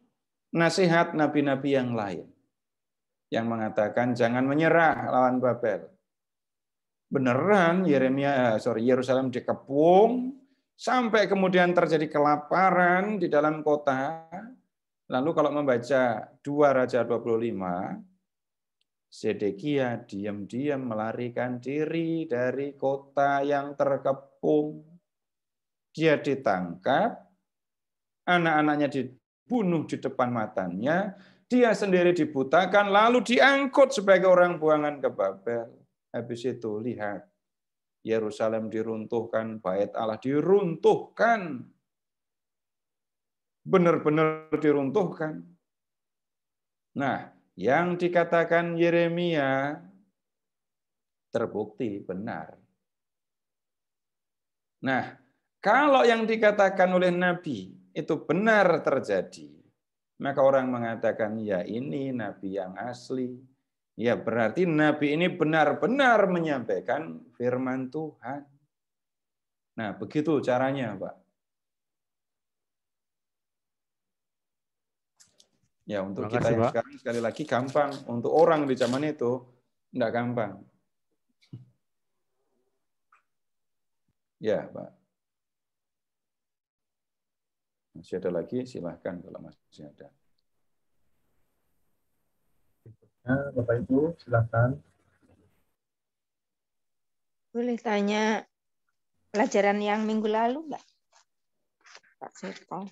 nasihat nabi-nabi yang lain. Yang mengatakan jangan menyerah lawan Babel. Beneran Yerusalem dikepung, sampai kemudian terjadi kelaparan di dalam kota. Lalu kalau membaca 2 Raja 25, Zedekia diam-diam melarikan diri dari kota yang terkepung. Dia ditangkap, anak-anaknya dibunuh di depan matanya, dia sendiri dibutakan, lalu diangkut sebagai orang buangan ke Babel. Habis itu lihat, Yerusalem diruntuhkan, bait Allah diruntuhkan. Benar-benar diruntuhkan. Nah, yang dikatakan Yeremia terbukti benar. Nah, kalau yang dikatakan oleh Nabi itu benar terjadi, maka orang mengatakan, ya ini Nabi yang asli. Ya berarti Nabi ini benar-benar menyampaikan firman Tuhan. Nah, begitu caranya, Pak. Ya, untuk kita yang sekarang sekali lagi gampang. Untuk orang di zaman itu enggak gampang. Ya, Pak. Masih ada lagi, silahkan kalau masih ada. Nah, Bapak Ibu, silakan. Boleh tanya pelajaran yang minggu lalu nggak, Pak Seto?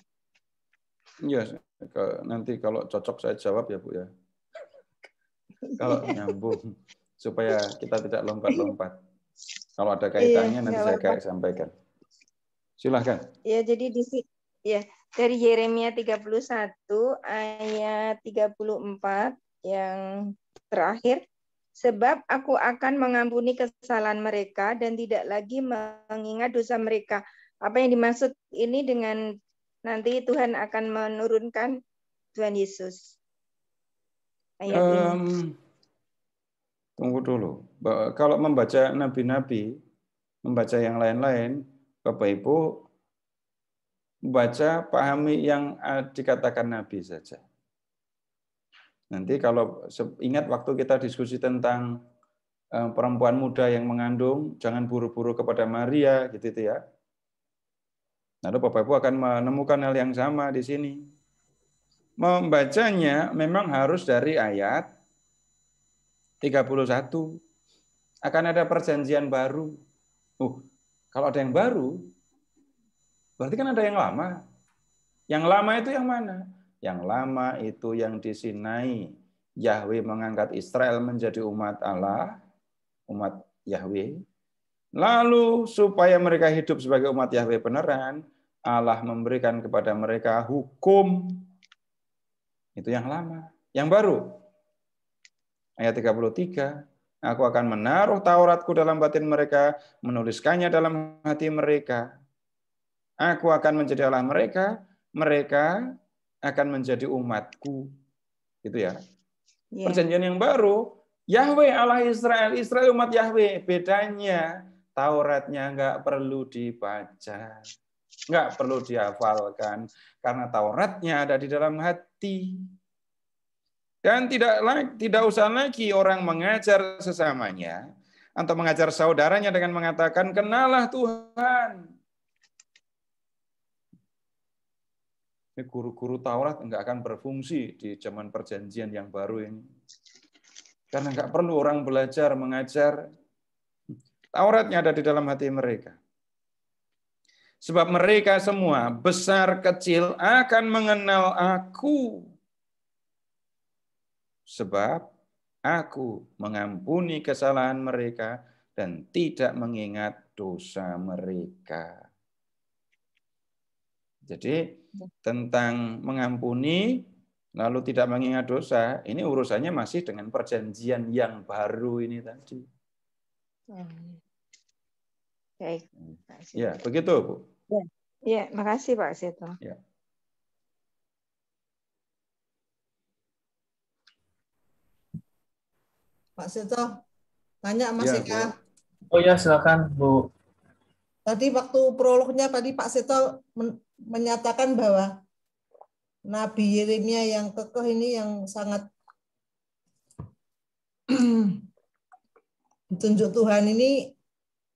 Iya, nanti kalau cocok saya jawab ya Bu ya. Kalau nyambung supaya kita tidak lompat-lompat. Kalau ada kaitannya nanti nggak saya apa-apa. kayak sampaikan. Silahkan. Ya, jadi ya dari Yeremia 31 ayat 34 yang terakhir, sebab aku akan mengampuni kesalahan mereka dan tidak lagi mengingat dosa mereka. Apa yang dimaksud ini dengan nanti Tuhan akan menurunkan Tuhan Yesus? Ayat ini. Tunggu dulu. Kalau membaca nabi-nabi, membaca yang lain-lain, Bapak Ibu baca, pahami yang dikatakan nabi saja. Nanti kalau ingat waktu kita diskusi tentang perempuan muda yang mengandung, jangan buru-buru kepada Maria, gitu itu ya. Lalu Bapak Ibu akan menemukan hal yang sama di sini. Membacanya memang harus dari ayat 31. Akan ada perjanjian baru. Kalau ada yang baru, berarti kan ada yang lama. Yang lama itu yang mana? Yang lama itu yang di Sinai. Yahweh mengangkat Israel menjadi umat Allah, umat Yahweh. Lalu supaya mereka hidup sebagai umat Yahweh beneran, Allah memberikan kepada mereka hukum. Itu yang lama. Yang baru, ayat 33. Aku akan menaruh Tauratku dalam batin mereka, menuliskannya dalam hati mereka. Aku akan menjadi Allah mereka, mereka akan menjadi umatku. Gitu ya. Perjanjian yang baru, Yahweh Allah Israel, Israel umat Yahweh. Bedanya, Tauratnya nggak perlu dibaca, nggak perlu dihafalkan, karena Tauratnya ada di dalam hati. Dan tidak usah lagi orang mengajar sesamanya atau mengajar saudaranya dengan mengatakan, kenalah Tuhan. Guru-guru Taurat nggak akan berfungsi di zaman perjanjian yang baru ini. Karena nggak perlu orang belajar, mengajar. Tauratnya ada di dalam hati mereka. Sebab mereka semua, besar kecil, akan mengenal aku. Sebab aku mengampuni kesalahan mereka dan tidak mengingat dosa mereka. Jadi tentang mengampuni lalu tidak mengingat dosa, ini urusannya masih dengan perjanjian yang baru ini tadi. Baik. Ya, begitu, Bu. Ya, makasih Pak Seto. Ya. Pak Seto, tanya Mas Ya, Eka. Oh ya, silakan Bu. Tadi waktu prolognya tadi Pak Seto menyatakan bahwa Nabi Yeremia yang kekeh ini yang sangat ditunjuk Tuhan ini,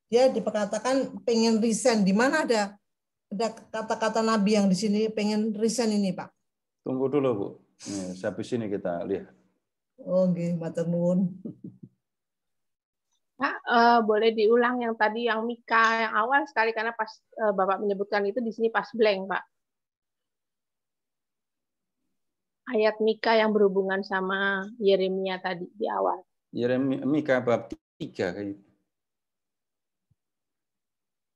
dia diperkatakan pengen resign. Di mana ada kata-kata Nabi yang di sini pengen resign ini, Pak? Tunggu dulu, Bu. Nih, habis ini kita lihat. Oh, nggih, matur nuwun. Pak, boleh diulang yang tadi yang Mika yang awal sekali karena pas Bapak menyebutkan itu di sini pas blank, Pak. Ayat Mika yang berhubungan sama Yeremia tadi di awal. Yeremia Mika bab 3 kayak gitu.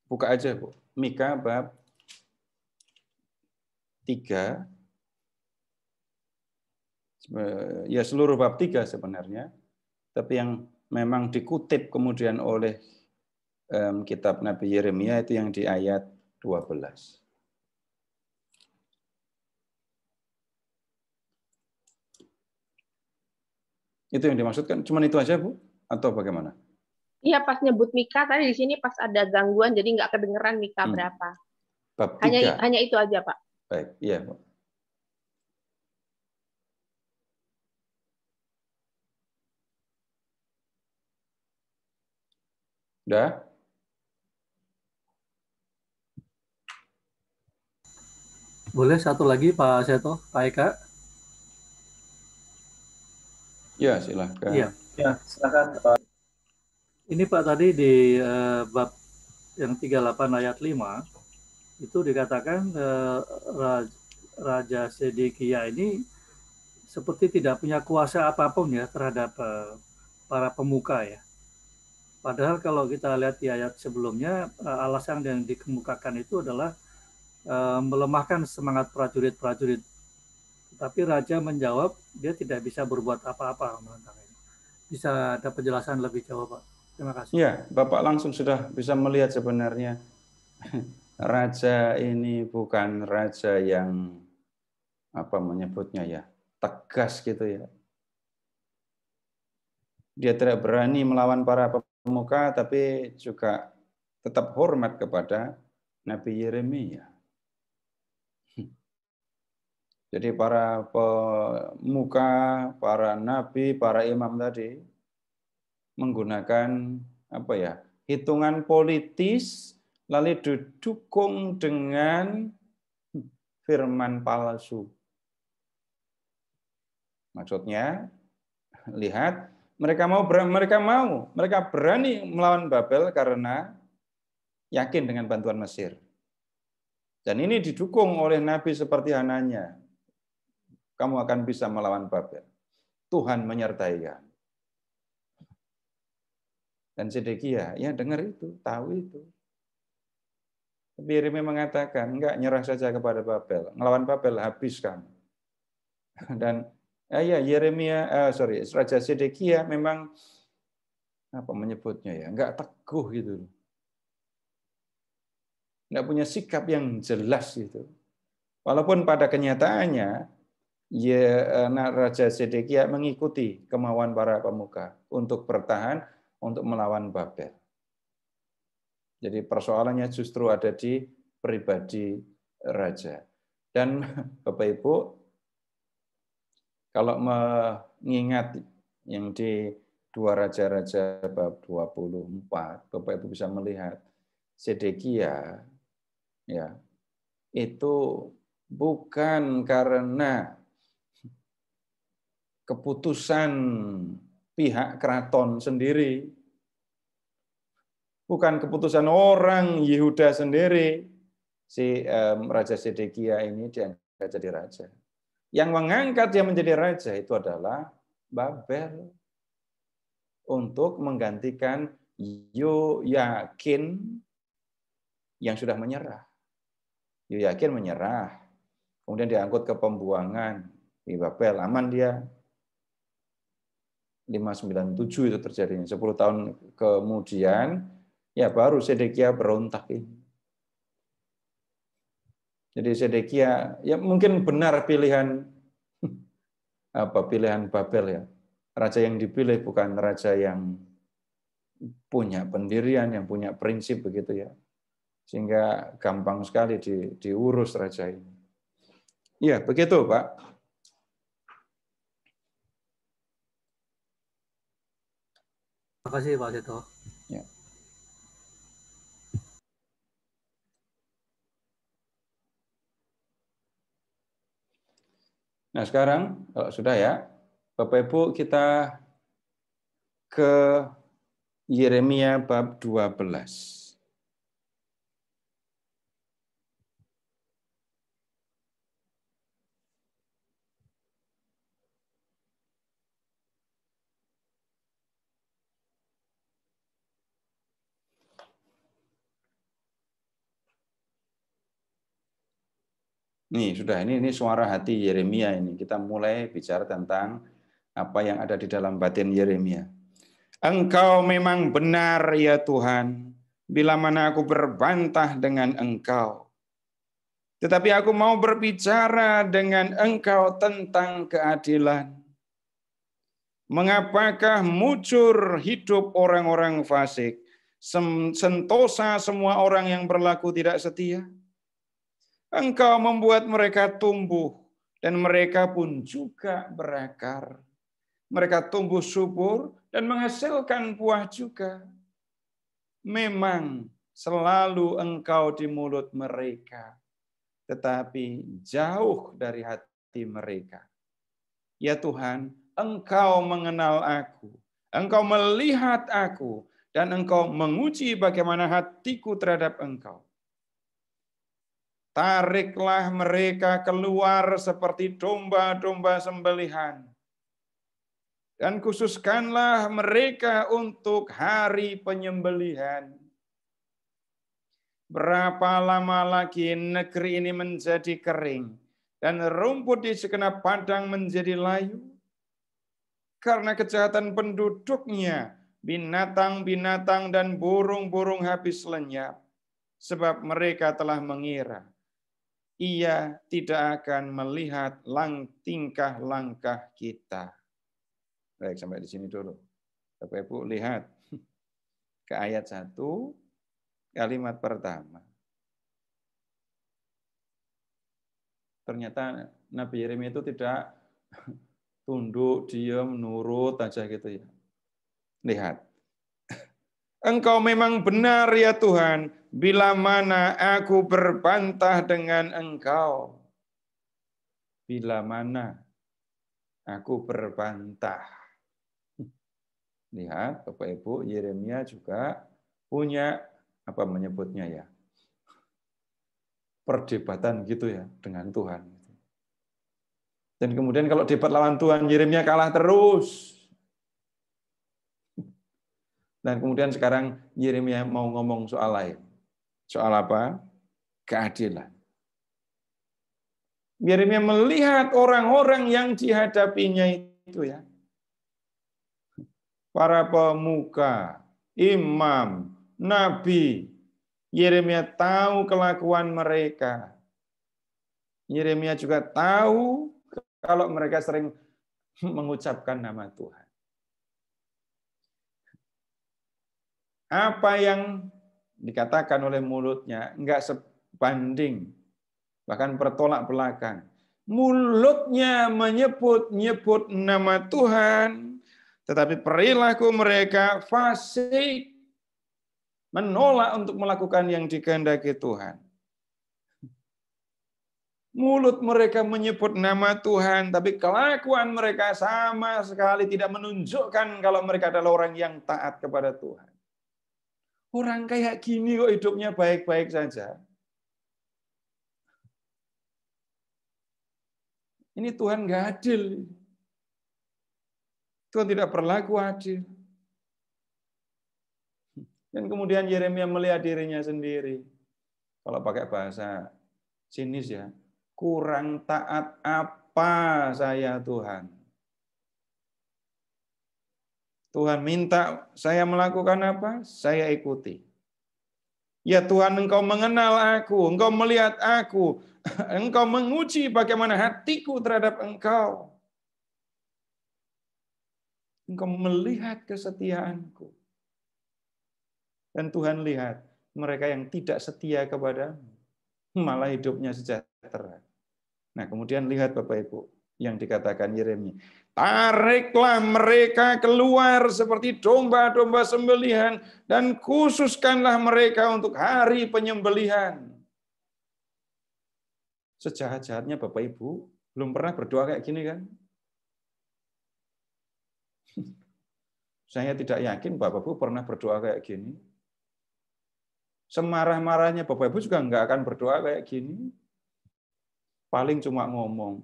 Buka aja, Bu. Mika bab 3. Ya seluruh bab 3 sebenarnya. Tapi yang memang dikutip kemudian oleh kitab Nabi Yeremia itu yang di ayat 12. Itu yang dimaksudkan, cuman itu aja, Bu? Atau bagaimana? Iya, pas nyebut Mika tadi di sini pas ada gangguan jadi nggak kedengeran Mika berapa. Bab 3. Hanya itu aja, Pak. Baik, iya, Bu. Udah? Boleh satu lagi Pak Seto, Pak Eka? Ya, silakan. Iya, Ya, silakan Pak. ini Pak tadi di bab yang 38 ayat 5 itu dikatakan Raja Sedekia ini seperti tidak punya kuasa apapun ya terhadap para pemuka ya. Padahal kalau kita lihat di ayat sebelumnya, alasan yang dikemukakan itu adalah melemahkan semangat prajurit-prajurit. Tapi raja menjawab dia tidak bisa berbuat apa-apa menentang ini. Bisa ada penjelasan lebih jauh, Pak? Terima kasih. Ya, Bapak langsung sudah bisa melihat sebenarnya raja ini bukan raja yang apa menyebutnya ya, tegas gitu ya. Dia tidak berani melawan para pemuka, tapi juga tetap hormat kepada Nabi Yeremia. Jadi para pemuka, para nabi, para imam tadi menggunakan apa ya, hitungan politis lalu didukung dengan firman palsu. Maksudnya, lihat, mereka berani melawan Babel karena yakin dengan bantuan Mesir. Dan ini didukung oleh nabi seperti Hananya. Kamu akan bisa melawan Babel. Tuhan menyertai kamu. Dan Zedekia, ya dengar itu, tahu itu. Tapi Yeremia mengatakan, enggak, nyerah saja kepada Babel. Ngelawan Babel, habis kamu. Dan Raja Zedekia memang apa menyebutnya ya, enggak teguh gitu. Enggak punya sikap yang jelas gitu. Walaupun pada kenyataannya Raja Zedekia mengikuti kemauan para pemuka untuk bertahan untuk melawan Babel. Jadi persoalannya justru ada di pribadi raja. Dan Bapak Ibu, kalau mengingat yang di 2 Raja-Raja bab 24, Bapak Ibu bisa melihat Zedekia ya, itu bukan karena keputusan pihak keraton sendiri, bukan keputusan orang Yehuda sendiri, si Raja Zedekia ini diangkat jadi raja. Yang mengangkat dia menjadi raja itu adalah Babel untuk menggantikan Yoyakin yang sudah menyerah. Yoyakin menyerah, kemudian diangkut ke pembuangan di Babel, aman dia. 597 itu terjadi. 10 tahun kemudian, ya baru Zedekia berontak ini. Jadi Zedekia, ya mungkin benar pilihan Babel ya. Raja yang dipilih bukan raja yang punya pendirian, yang punya prinsip begitu ya. Sehingga gampang sekali diurus raja ini. Iya, begitu Pak. Terima kasih Pak Seto. Ya. Nah sekarang, kalau sudah ya, Bapak Ibu kita ke Yeremia bab 12. Nih sudah, ini suara hati Yeremia ini. Kita mulai bicara tentang apa yang ada di dalam batin Yeremia. Engkau memang benar ya Tuhan, bila mana aku berbantah dengan Engkau. Tetapi aku mau berbicara dengan Engkau tentang keadilan. Mengapakah mujur hidup orang-orang fasik, sentosa semua orang yang berlaku tidak setia? Engkau membuat mereka tumbuh, dan mereka pun juga berakar. Mereka tumbuh subur dan menghasilkan buah juga. Memang selalu Engkau di mulut mereka, tetapi jauh dari hati mereka. Ya Tuhan, engkau mengenal aku, engkau melihat aku, dan engkau menguji bagaimana hatiku terhadap engkau. Tariklah mereka keluar seperti domba-domba sembelihan, dan khususkanlah mereka untuk hari penyembelihan. Berapa lama lagi negeri ini menjadi kering dan rumput di segenap padang menjadi layu? Karena kejahatan penduduknya, binatang-binatang dan burung-burung habis lenyap. Sebab mereka telah mengira, ia tidak akan melihat tingkah langkah kita. Baik, sampai di sini dulu. Bapak Ibu lihat ke ayat 1, kalimat pertama. Ternyata Nabi Yeremia itu tidak tunduk, diam, nurut aja gitu ya. Lihat. Engkau memang benar ya Tuhan, bila mana aku berbantah dengan Engkau. Bila mana aku berbantah. Lihat, Bapak Ibu, Yeremia juga punya apa menyebutnya ya? Perdebatan gitu ya dengan Tuhan. Dan kemudian kalau debat lawan Tuhan, Yeremia kalah terus. Dan kemudian sekarang Yeremia mau ngomong soal lain. Soal apa? Keadilan. Yeremia melihat orang-orang yang dihadapinya itu ya. Para pemuka, imam, nabi. Yeremia tahu kelakuan mereka. Yeremia juga tahu kalau mereka sering mengucapkan nama Tuhan. Apa yang dikatakan oleh mulutnya enggak sebanding, bahkan bertolak belakang. Mulutnya menyebut nama Tuhan, tetapi perilaku mereka fasik, menolak untuk melakukan yang dikehendaki Tuhan. Mulut mereka menyebut nama Tuhan, tapi kelakuan mereka sama sekali tidak menunjukkan kalau mereka adalah orang yang taat kepada Tuhan. Orang kayak gini kok hidupnya baik-baik saja. Ini Tuhan nggak adil. Tuhan tidak berlaku adil. Dan kemudian Yeremia melihat dirinya sendiri. Kalau pakai bahasa sinis ya, kurang taat apa saya Tuhan? Tuhan minta saya melakukan apa? Saya ikuti. Ya Tuhan, Engkau mengenal aku, Engkau melihat aku, Engkau menguji bagaimana hatiku terhadap Engkau. Engkau melihat kesetiaanku. Dan Tuhan lihat mereka yang tidak setia kepadamu, malah hidupnya sejahtera. Nah, kemudian lihat Bapak Ibu yang dikatakan Yeremia. Tariklah mereka keluar seperti domba-domba sembelihan dan khususkanlah mereka untuk hari penyembelihan. Sejahat-jahatnya Bapak Ibu belum pernah berdoa kayak gini kan? Saya tidak yakin Bapak Ibu pernah berdoa kayak gini. Semarah-marahnya Bapak Ibu juga nggak akan berdoa kayak gini. Paling cuma ngomong,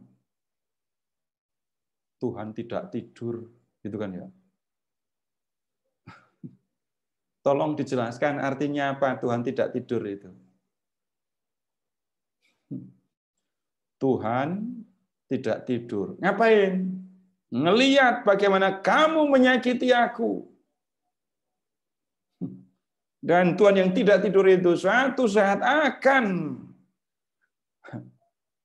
Tuhan tidak tidur, gitu kan ya. Tolong dijelaskan artinya apa Tuhan tidak tidur itu. Tuhan tidak tidur. Ngapain? Ngelihat bagaimana kamu menyakiti aku. Dan Tuhan yang tidak tidur itu suatu saat akan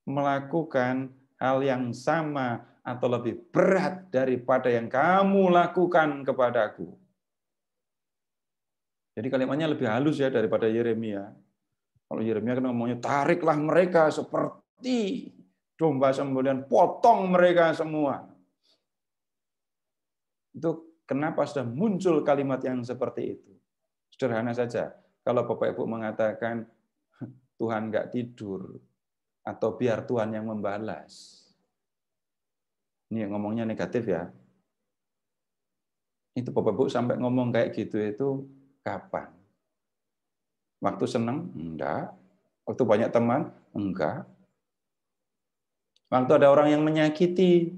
melakukan hal yang sama atau lebih berat daripada yang kamu lakukan kepadaku. Jadi kalimatnya lebih halus ya daripada Yeremia. Kalau Yeremia kan ngomongnya tariklah mereka seperti domba sembelihan, potong mereka semua. Itu kenapa sudah muncul kalimat yang seperti itu? Sederhana saja. Kalau Bapak Ibu mengatakan Tuhan nggak tidur atau biar Tuhan yang membalas. Ini ngomongnya negatif ya. Itu Bapak Ibu sampai ngomong kayak gitu itu kapan? Waktu senang? Enggak. Waktu banyak teman? Enggak. Waktu ada orang yang menyakiti.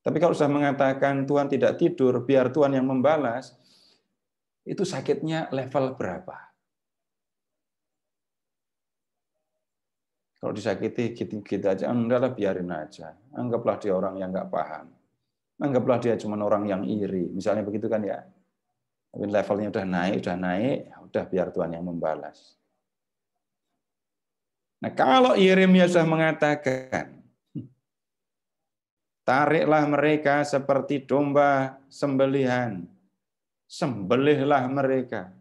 Tapi kalau sudah mengatakan Tuhan tidak tidur, biar Tuhan yang membalas, itu sakitnya level berapa? Kalau disakiti gitu-gitu aja, enggak lah, biarin aja. Anggaplah dia orang yang enggak paham. Anggaplah dia cuma orang yang iri. Misalnya begitu kan ya. Tapi levelnya udah naik, udah biar Tuhan yang membalas. Nah, kalau Yeremia sudah mengatakan, tariklah mereka seperti domba sembelihan. Sembelihlah mereka.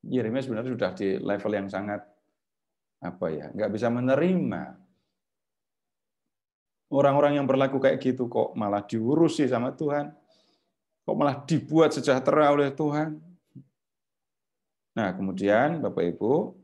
Yeremia sebenarnya sudah di level yang sangat nggak bisa menerima. Orang-orang yang berlaku kayak gitu kok malah diurusi sama Tuhan. Kok malah dibuat sejahtera oleh Tuhan. Nah, kemudian Bapak Ibu,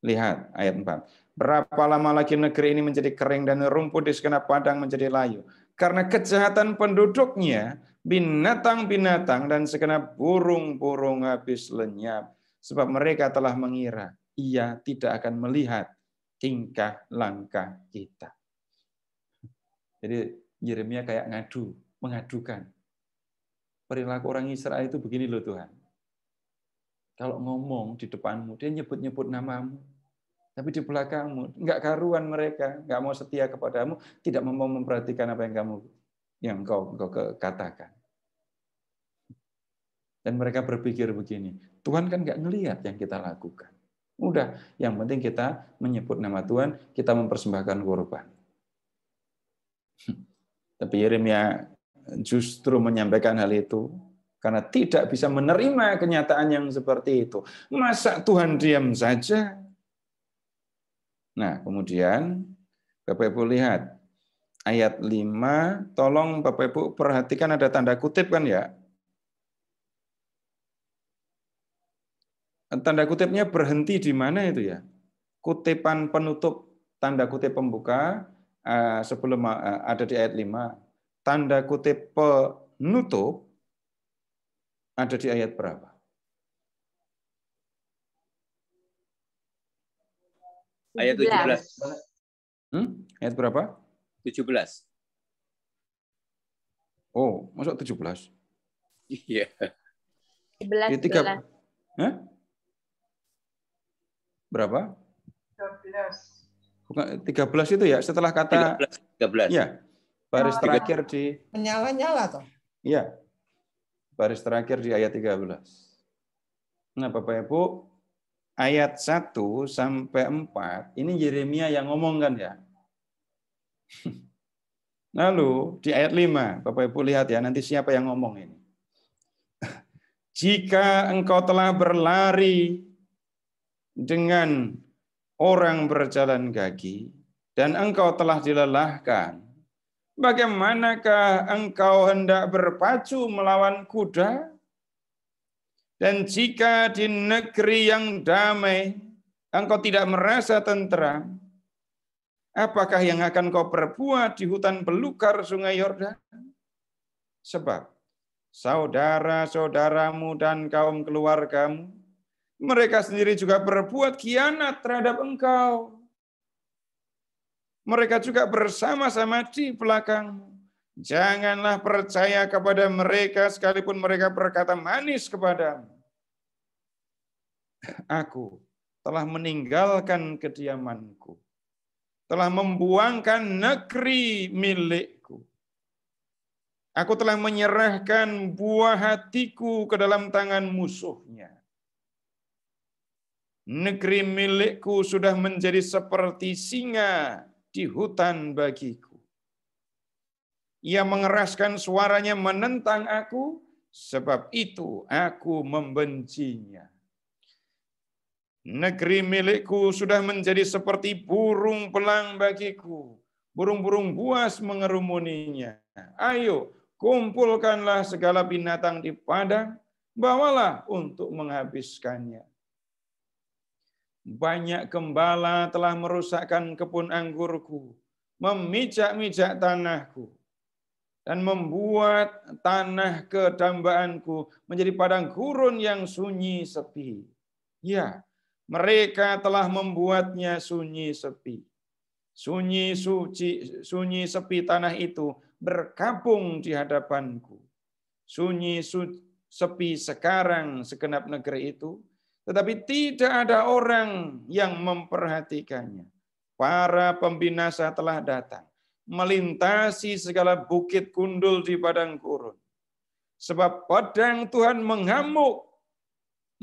lihat ayat 4. Berapa lama lagi negeri ini menjadi kering dan rumput di segenap padang menjadi layu. Karena kejahatan penduduknya, binatang-binatang dan segenap burung-burung habis lenyap. Sebab mereka telah mengira, ia tidak akan melihat tingkah langkah kita. Jadi Yeremia kayak mengadukan. Perilaku orang Israel itu begini loh Tuhan. Kalau ngomong di depanmu, dia nyebut-nyebut namamu. Tapi di belakangmu, enggak karuan mereka, enggak mau setia kepadamu, tidak mau memperhatikan apa yang kau katakan. Dan mereka berpikir begini, Tuhan kan enggak ngelihat yang kita lakukan. Udah, yang penting kita menyebut nama Tuhan, kita mempersembahkan korban. Tapi Yeremia justru menyampaikan hal itu karena tidak bisa menerima kenyataan yang seperti itu. Masa Tuhan diam saja? Nah, kemudian Bapak Ibu lihat ayat 5, tolong Bapak Ibu perhatikan ada tanda kutip kan ya? Tanda kutipnya berhenti di mana itu ya? Kutipan penutup, tanda kutip pembuka sebelum ada di ayat 5. Tanda kutip penutup ada di ayat berapa? Ayat 17. Ayat berapa? 17. Oh, masuk 17? Iya. 11. Hah? Berapa? 13. Bukan 13 itu ya, setelah kata 13. Ya. Baris terakhir di menyala-nyala toh. Iya. Baris terakhir di ayat 13. Nah, Bapak Ibu, ayat 1 sampai 4 ini Yeremia yang ngomong kan ya. Lalu di ayat 5, Bapak Ibu lihat ya, nanti siapa yang ngomong ini. Jika engkau telah berlari dengan orang berjalan kaki dan engkau telah dilelahkan, bagaimanakah engkau hendak berpacu melawan kuda? Dan jika di negeri yang damai engkau tidak merasa tentram, apakah yang akan kau perbuat di hutan belukar sungai Yordan? Sebab saudara-saudaramu dan kaum keluargamu, mereka sendiri juga berbuat khianat terhadap engkau. Mereka juga bersama-sama di belakangmu. Janganlah percaya kepada mereka sekalipun mereka berkata manis kepadamu. Aku telah meninggalkan kediamanku, telah membuangkan negeri milikku. Aku telah menyerahkan buah hatiku ke dalam tangan musuhnya. Negeri milikku sudah menjadi seperti singa di hutan bagiku. Ia mengeraskan suaranya menentang aku, sebab itu aku membencinya. Negeri milikku sudah menjadi seperti burung belang bagiku. Burung-burung buas mengerumuninya. Ayo, kumpulkanlah segala binatang di padang, bawalah untuk menghabiskannya. Banyak gembala telah merusakkan kebun anggurku. memijak-mijak tanahku, dan membuat tanah kedambaanku menjadi padang gurun yang sunyi sepi. Ya, mereka telah membuatnya sunyi sepi. Sunyi sepi tanah itu berkabung di hadapanku. Sunyi sepi sekarang segenap negeri itu, tetapi tidak ada orang yang memperhatikannya. Para pembinasa telah datang, melintasi segala bukit gundul di padang gurun. Sebab pedang Tuhan mengamuk,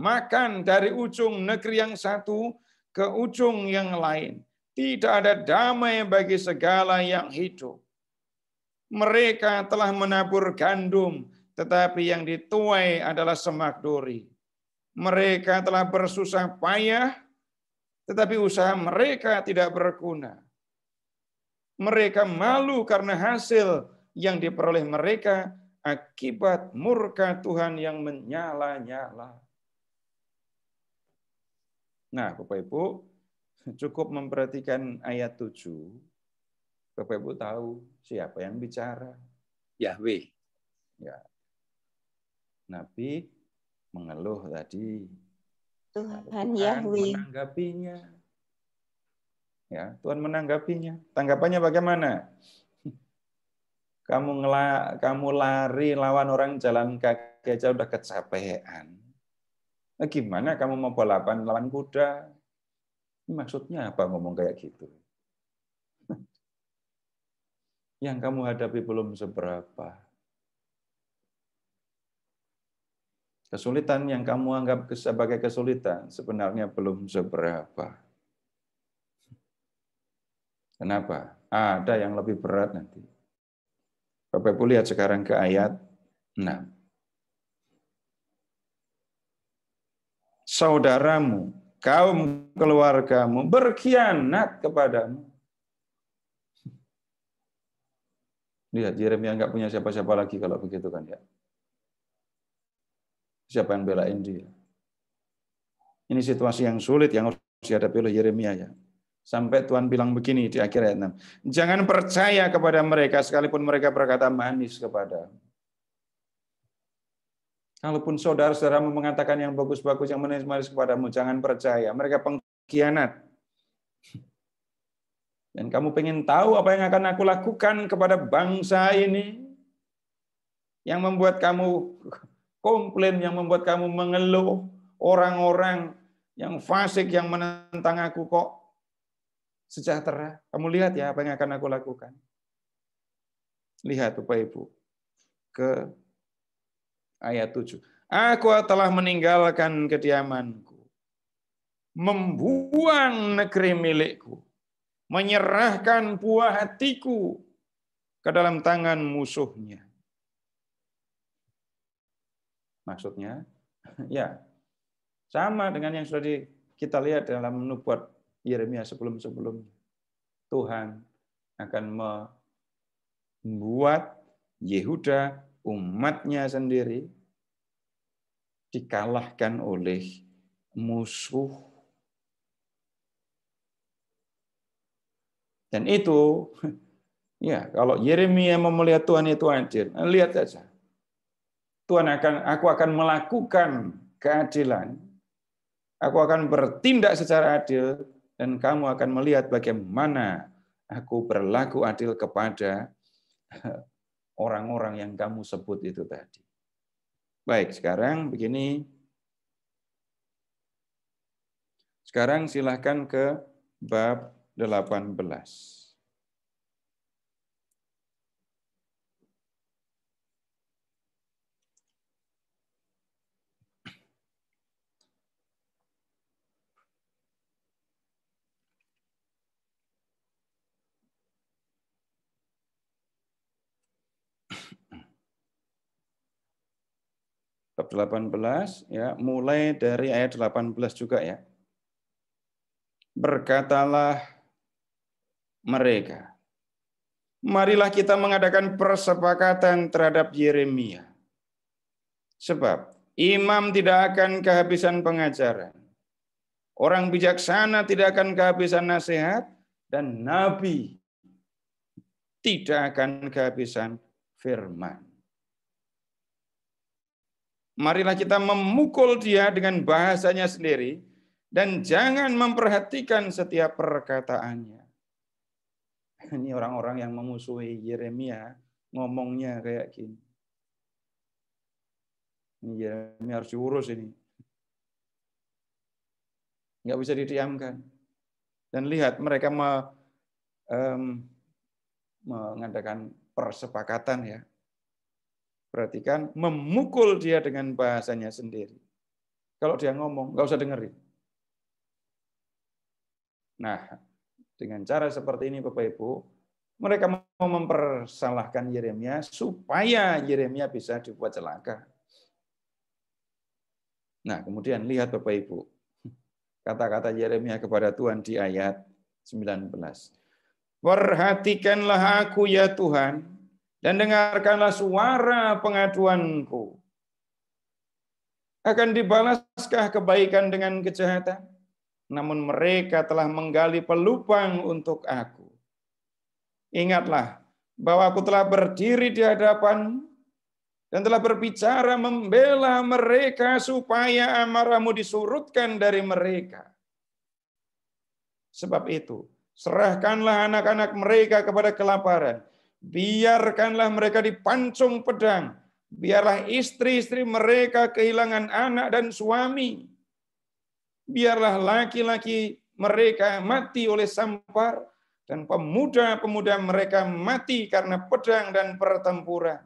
makan dari ujung negeri yang satu ke ujung yang lain. Tidak ada damai bagi segala yang hidup. Mereka telah menabur gandum, tetapi yang dituai adalah semak duri. Mereka telah bersusah payah, tetapi usaha mereka tidak berguna. Mereka malu karena hasil yang diperoleh mereka akibat murka Tuhan yang menyala-nyala. Nah, Bapak Ibu, cukup memperhatikan ayat 7. Bapak Ibu tahu siapa yang bicara? Yahweh. Ya. Nabi mengeluh tadi. Tuhan Yahweh. Menanggapinya. Ya, Tuhan menanggapinya. Tanggapannya bagaimana? Kamu lari lawan orang jalan kaki aja udah kecapean. Nah, gimana kamu mau balapan lawan kuda? Maksudnya apa ngomong kayak gitu? Yang kamu hadapi belum seberapa. Kesulitan yang kamu anggap sebagai kesulitan sebenarnya belum seberapa. Kenapa? Ada yang lebih berat nanti. Bapak Ibu lihat sekarang ke ayat 6. Saudaramu, kaum keluargamu berkhianat kepadamu. Lihat, Yeremia nggak punya siapa-siapa lagi kalau begitu kan ya. Siapa yang belain dia? Ini situasi yang sulit yang harus dihadapi oleh Yeremia ya. Sampai Tuhan bilang begini di akhir ayat 6. Jangan percaya kepada mereka sekalipun mereka berkata manis kepadamu. Kalaupun saudara-saudaramu mengatakan yang bagus-bagus, yang manis-manis kepadamu, jangan percaya. Mereka pengkhianat. Dan kamu pengen tahu apa yang akan aku lakukan kepada bangsa ini? Yang membuat kamu komplain, yang membuat kamu mengeluh. Orang-orang yang fasik, yang menentang aku kok sejahtera. Kamu lihat ya apa yang akan aku lakukan. Lihat Bapak Ibu. Ke ayat 7. Aku telah meninggalkan kediamanku. Membuang negeri milikku. Menyerahkan buah hatiku ke dalam tangan musuhnya. Maksudnya, ya sama dengan yang sudah kita lihat dalam nubuat Yeremia sebelum-sebelumnya. Tuhan akan membuat Yehuda, umatnya sendiri, dikalahkan oleh musuh. Dan itu, ya kalau Yeremia mau melihat Tuhan itu adil, lihat saja. Aku akan melakukan keadilan. Aku akan bertindak secara adil. Dan kamu akan melihat bagaimana aku berlaku adil kepada orang-orang yang kamu sebut itu tadi. Baik, sekarang begini. Sekarang silahkan ke bab 18. Bab 18 ya, mulai dari ayat 18 juga ya. Berkatalah mereka, marilah kita mengadakan persepakatan terhadap Yeremia. Sebab imam tidak akan kehabisan pengajaran. Orang bijaksana tidak akan kehabisan nasihat, dan nabi tidak akan kehabisan firman. Marilah kita memukul dia dengan bahasanya sendiri dan jangan memperhatikan setiap perkataannya. Ini orang-orang yang memusuhi Yeremia ngomongnya kayak gini. Ini Yeremia harus diurus ini. Nggak bisa didiamkan. Dan lihat mereka mengadakan persepakatan ya. Perhatikan, memukul dia dengan bahasanya sendiri. Kalau dia ngomong, nggak usah dengerin. Nah, dengan cara seperti ini Bapak Ibu, mereka mau mempersalahkan Yeremia supaya Yeremia bisa dibuat celaka. Nah, kemudian lihat Bapak Ibu, kata-kata Yeremia kepada Tuhan di ayat 19. Perhatikanlah aku ya Tuhan, dan dengarkanlah suara pengaduanku. Akan dibalaskah kebaikan dengan kejahatan? Namun mereka telah menggali pelupang untuk aku. Ingatlah bahwa aku telah berdiri di hadapanmu dan telah berbicara membela mereka supaya amarahmu disurutkan dari mereka. Sebab itu, serahkanlah anak-anak mereka kepada kelaparan. Biarkanlah mereka dipancung pedang. Biarlah istri-istri mereka kehilangan anak dan suami. Biarlah laki-laki mereka mati oleh sampar. Dan pemuda-pemuda mereka mati karena pedang dan pertempuran.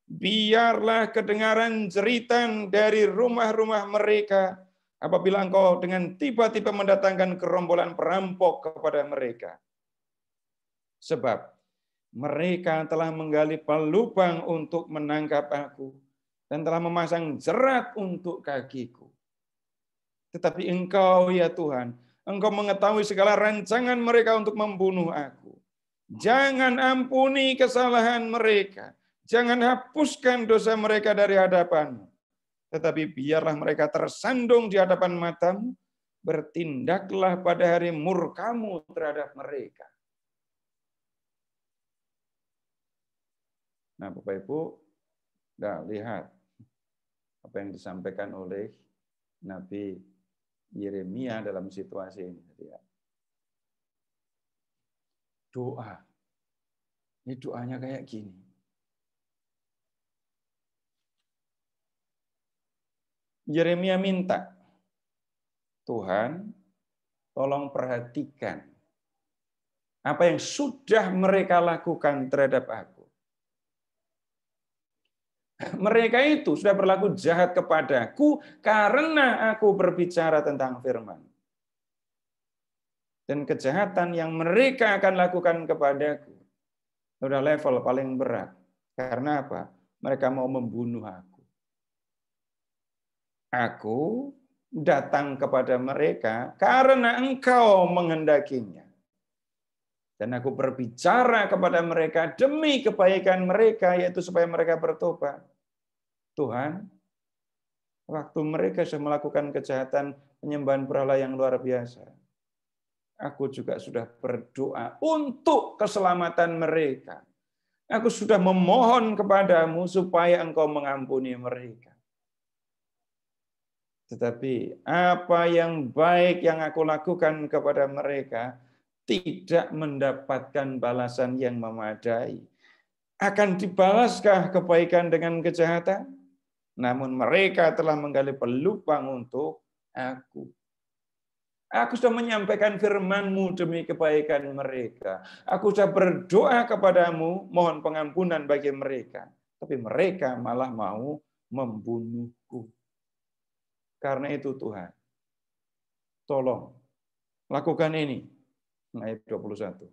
Biarlah kedengaran jeritan dari rumah-rumah mereka apabila engkau dengan tiba-tiba mendatangkan gerombolan perampok kepada mereka. Sebab mereka telah menggali pelubang untuk menangkap aku dan telah memasang jerat untuk kakiku. Tetapi engkau ya Tuhan, engkau mengetahui segala rancangan mereka untuk membunuh aku. Jangan ampuni kesalahan mereka. Jangan hapuskan dosa mereka dari hadapanmu. Tetapi biarlah mereka tersandung di hadapan matamu. Bertindaklah pada hari murkamu terhadap mereka. Nah, Bapak Ibu, lihat apa yang disampaikan oleh Nabi Yeremia dalam situasi ini. Doa. Ini doanya kayak gini. Yeremia minta, Tuhan, tolong perhatikan apa yang sudah mereka lakukan terhadap aku. Mereka itu sudah berlaku jahat kepadaku karena aku berbicara tentang firman. Dan kejahatan yang mereka akan lakukan kepadaku sudah level paling berat. Karena apa? Mereka mau membunuh aku. Aku datang kepada mereka karena engkau menghendakinya. Dan aku berbicara kepada mereka demi kebaikan mereka, yaitu supaya mereka bertobat. Tuhan, waktu mereka sudah melakukan kejahatan penyembahan berhala yang luar biasa, aku juga sudah berdoa untuk keselamatan mereka. Aku sudah memohon kepadamu supaya engkau mengampuni mereka. Tetapi apa yang baik yang aku lakukan kepada mereka tidak mendapatkan balasan yang memadai. Akan dibalaskah kebaikan dengan kejahatan? Namun mereka telah menggali pelupang untuk aku. Aku sudah menyampaikan firman-Mu demi kebaikan mereka. Aku sudah berdoa kepadamu, mohon pengampunan bagi mereka. Tapi mereka malah mau membunuhku. Karena itu Tuhan, tolong lakukan ini. Ayat 21.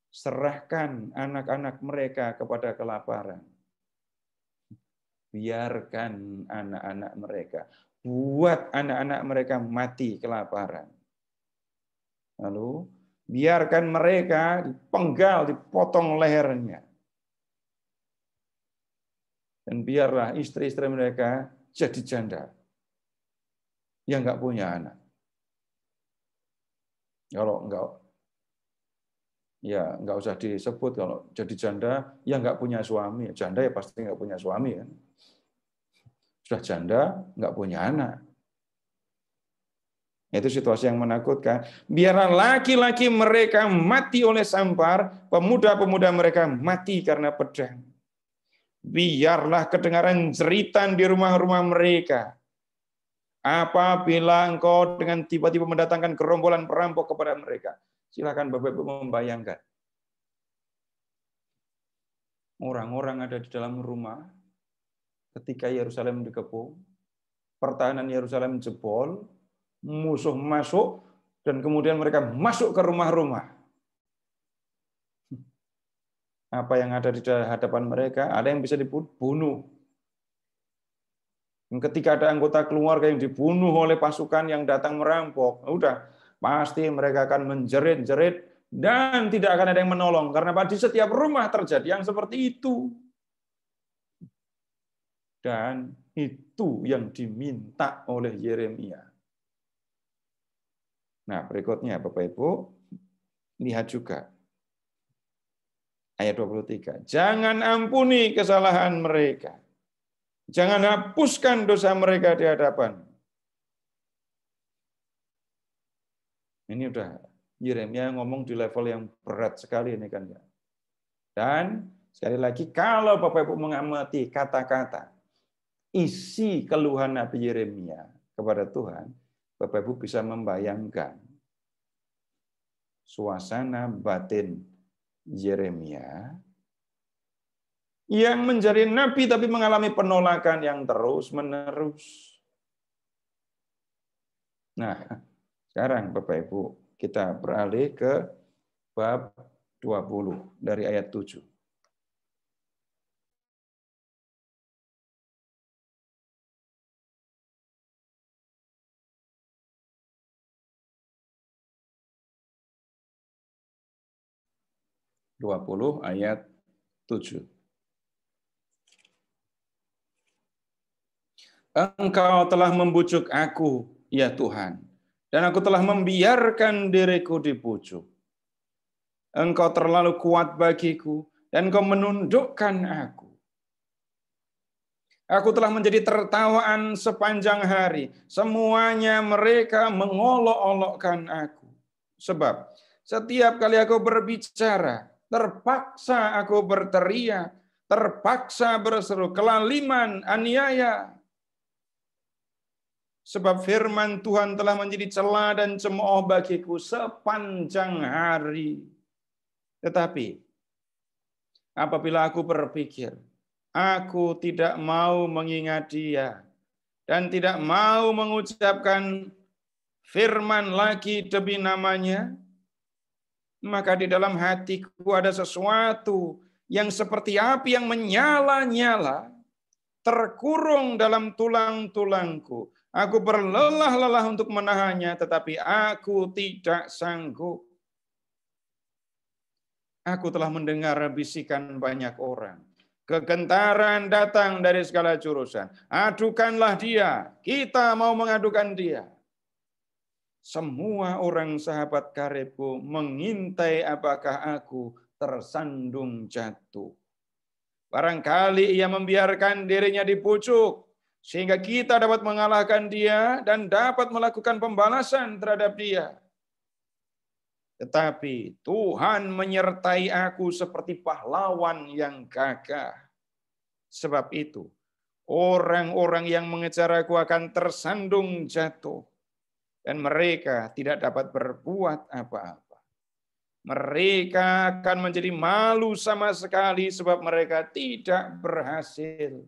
Serahkan anak-anak mereka kepada kelaparan. Biarkan anak-anak mereka. Buat anak-anak mereka mati kelaparan. Lalu, biarkan mereka dipenggal, dipotong lehernya. Dan biarlah istri-istri mereka jadi janda. Yang nggak punya anak. Kalau enggak, Ya nggak usah disebut, kalau jadi janda ya nggak punya suami. Janda ya pasti nggak punya suami kan. Sudah janda nggak punya anak. Itu situasi yang menakutkan. Biarlah laki-laki mereka mati oleh sampar, pemuda-pemuda mereka mati karena pedang. Biarlah kedengaran jeritan di rumah-rumah mereka. Apabila engkau dengan tiba-tiba mendatangkan gerombolan perampok kepada mereka. Silakan Bapak Ibu membayangkan. Orang-orang ada di dalam rumah ketika Yerusalem dikepung, pertahanan Yerusalem jebol, musuh masuk, dan kemudian mereka masuk ke rumah-rumah. Apa yang ada di hadapan mereka? Ada yang bisa dibunuh. Ketika ada anggota keluarga yang dibunuh oleh pasukan yang datang merampok, udah pasti mereka akan menjerit-jerit dan tidak akan ada yang menolong. Karena di setiap rumah terjadi yang seperti itu. Dan itu yang diminta oleh Yeremia. Nah, berikutnya Bapak Ibu, lihat juga. Ayat 23. Jangan ampuni kesalahan mereka. Jangan hapuskan dosa mereka di hadapan. Ini udah Yeremia ngomong di level yang berat sekali ini kan ya. Dan sekali lagi kalau Bapak Ibu mengamati kata-kata isi keluhan Nabi Yeremia kepada Tuhan, Bapak Ibu bisa membayangkan suasana batin Yeremia yang menjadi nabi tapi mengalami penolakan yang terus-menerus. Nah, sekarang Bapak Ibu kita beralih ke bab 20 dari ayat 7. Ayat 7. Engkau telah membujuk aku, ya Tuhan, dan aku telah membiarkan diriku dibujuk. Engkau terlalu kuat bagiku, dan engkau menundukkan aku. Aku telah menjadi tertawaan sepanjang hari. Semuanya mereka mengolok-olokkan aku. Sebab setiap kali aku berbicara, terpaksa aku berteriak, terpaksa berseru, kelaliman, aniaya. Sebab firman Tuhan telah menjadi cela dan cemooh bagiku sepanjang hari. Tetapi apabila aku berpikir, aku tidak mau mengingat dia dan tidak mau mengucapkan firman lagi demi namanya, maka di dalam hatiku ada sesuatu yang seperti api yang menyala-nyala, terkurung dalam tulang-tulangku. Aku berlelah-lelah untuk menahannya, tetapi aku tidak sanggup. Aku telah mendengar bisikan banyak orang. Kegentaran datang dari segala jurusan. Adukanlah dia, kita mau mengadukan dia. Semua orang sahabat karibku mengintai apakah aku tersandung jatuh. Barangkali ia membiarkan dirinya dipucuk, sehingga kita dapat mengalahkan dia dan dapat melakukan pembalasan terhadap dia. Tetapi Tuhan menyertai aku seperti pahlawan yang gagah. Sebab itu, orang-orang yang mengejar aku akan tersandung jatuh, dan mereka tidak dapat berbuat apa-apa. Mereka akan menjadi malu sama sekali sebab mereka tidak berhasil.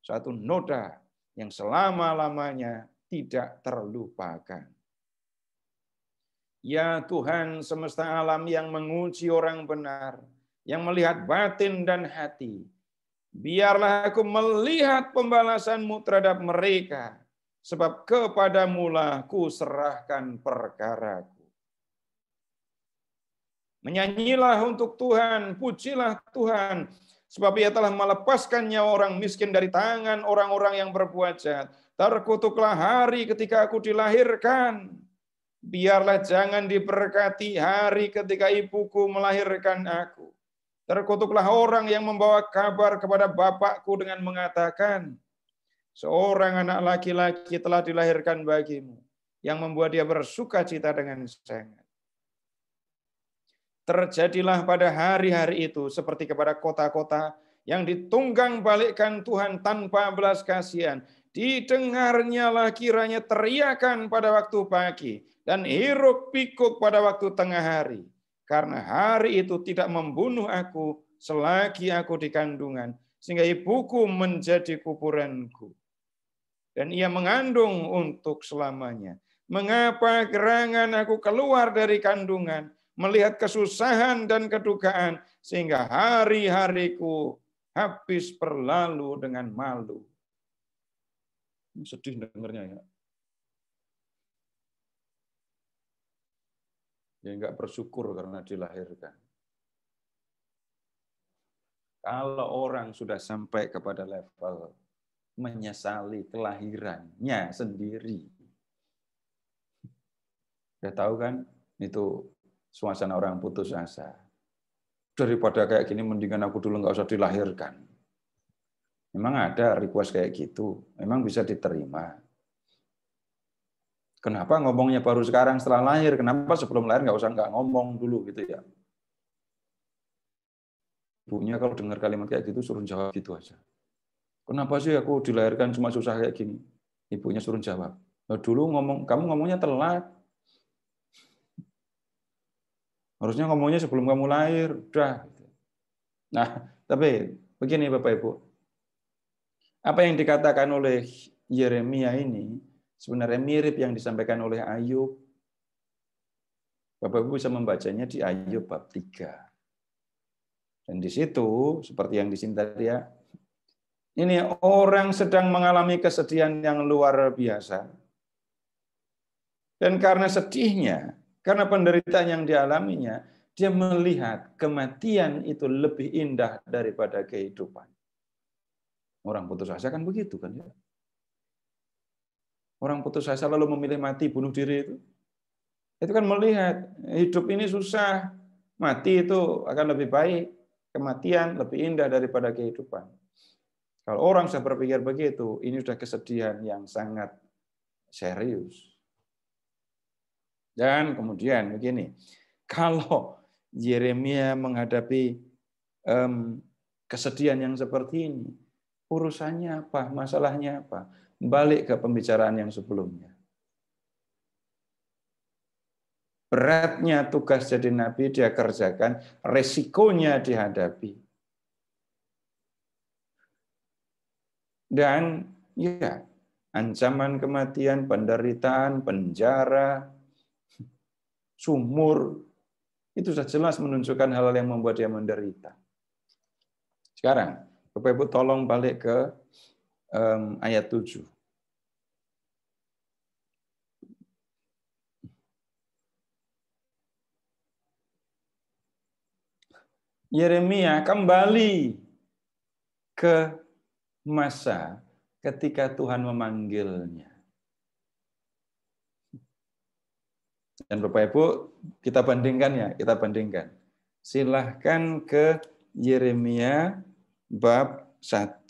Suatu noda yang selama-lamanya tidak terlupakan. Ya Tuhan semesta alam yang menguji orang benar, yang melihat batin dan hati, biarlah aku melihat pembalasan-Mu terhadap mereka, sebab kepadamu-lah ku serahkan perkaraku. Menyanyilah untuk Tuhan, pujilah Tuhan, sebab ia telah melepaskan nyawa orang miskin dari tangan orang-orang yang berbuat jahat. Terkutuklah hari ketika aku dilahirkan. Biarlah jangan diberkati hari ketika ibuku melahirkan aku. Terkutuklah orang yang membawa kabar kepada bapakku dengan mengatakan, seorang anak laki-laki telah dilahirkan bagimu, yang membuat dia bersuka cita dengan sangat. Terjadilah pada hari-hari itu seperti kepada kota-kota yang ditunggang balikkan Tuhan tanpa belas kasihan. Didengarnyalah kiranya teriakan pada waktu pagi dan hiruk pikuk pada waktu tengah hari. Karena hari itu tidak membunuh aku selagi aku di kandungan, sehingga ibuku menjadi kuburanku. Dan ia mengandung untuk selamanya. Mengapa gerangan aku keluar dari kandungan, melihat kesusahan dan kedukaan, sehingga hari-hariku habis berlalu dengan malu. Sedih dengarnya ya. Dia enggak bersyukur karena dilahirkan. Kalau orang sudah sampai kepada level menyesali kelahirannya sendiri, udah tahu kan, itu suasana orang putus asa. Daripada kayak gini, mendingan aku dulu nggak usah dilahirkan. Memang ada request kayak gitu, memang bisa diterima. Kenapa ngomongnya baru sekarang setelah lahir? Kenapa sebelum lahir nggak ngomong dulu gitu ya? Ibunya kalau dengar kalimat kayak gitu suruh jawab gitu aja. Kenapa sih aku dilahirkan cuma susah kayak gini? Ibunya suruh jawab. Nah, dulu kamu ngomongnya telat. Harusnya ngomongnya sebelum kamu lahir, udah. Nah, tapi begini Bapak Ibu. Apa yang dikatakan oleh Yeremia ini sebenarnya mirip yang disampaikan oleh Ayub. Bapak Ibu bisa membacanya di Ayub bab 3. Dan di situ, seperti yang di sini tadi ya, ini orang sedang mengalami kesedihan yang luar biasa. Dan karena sedihnya, karena penderitaan yang dialaminya, dia melihat kematian itu lebih indah daripada kehidupan. Orang putus asa kan begitu kan ya. Orang putus asa lalu memilih mati, bunuh diri itu kan melihat hidup ini susah, mati itu akan lebih baik, kematian lebih indah daripada kehidupan. Kalau orang sudah berpikir begitu, ini sudah kesedihan yang sangat serius. Dan kemudian begini, kalau Yeremia menghadapi kesedihan yang seperti ini, urusannya apa, masalahnya apa? Balik ke pembicaraan yang sebelumnya. Beratnya tugas jadi nabi dia kerjakan, resikonya dihadapi. Dan ya, ancaman kematian, penderitaan, penjara, sumur, itu sudah jelas menunjukkan hal-hal yang membuat dia menderita. Sekarang, Bapak Ibu tolong balik ke ayat 7. Yeremia kembali ke masa ketika Tuhan memanggilnya. Dan Bapak Ibu, kita bandingkan ya, kita bandingkan. Silahkan ke Yeremia bab 1.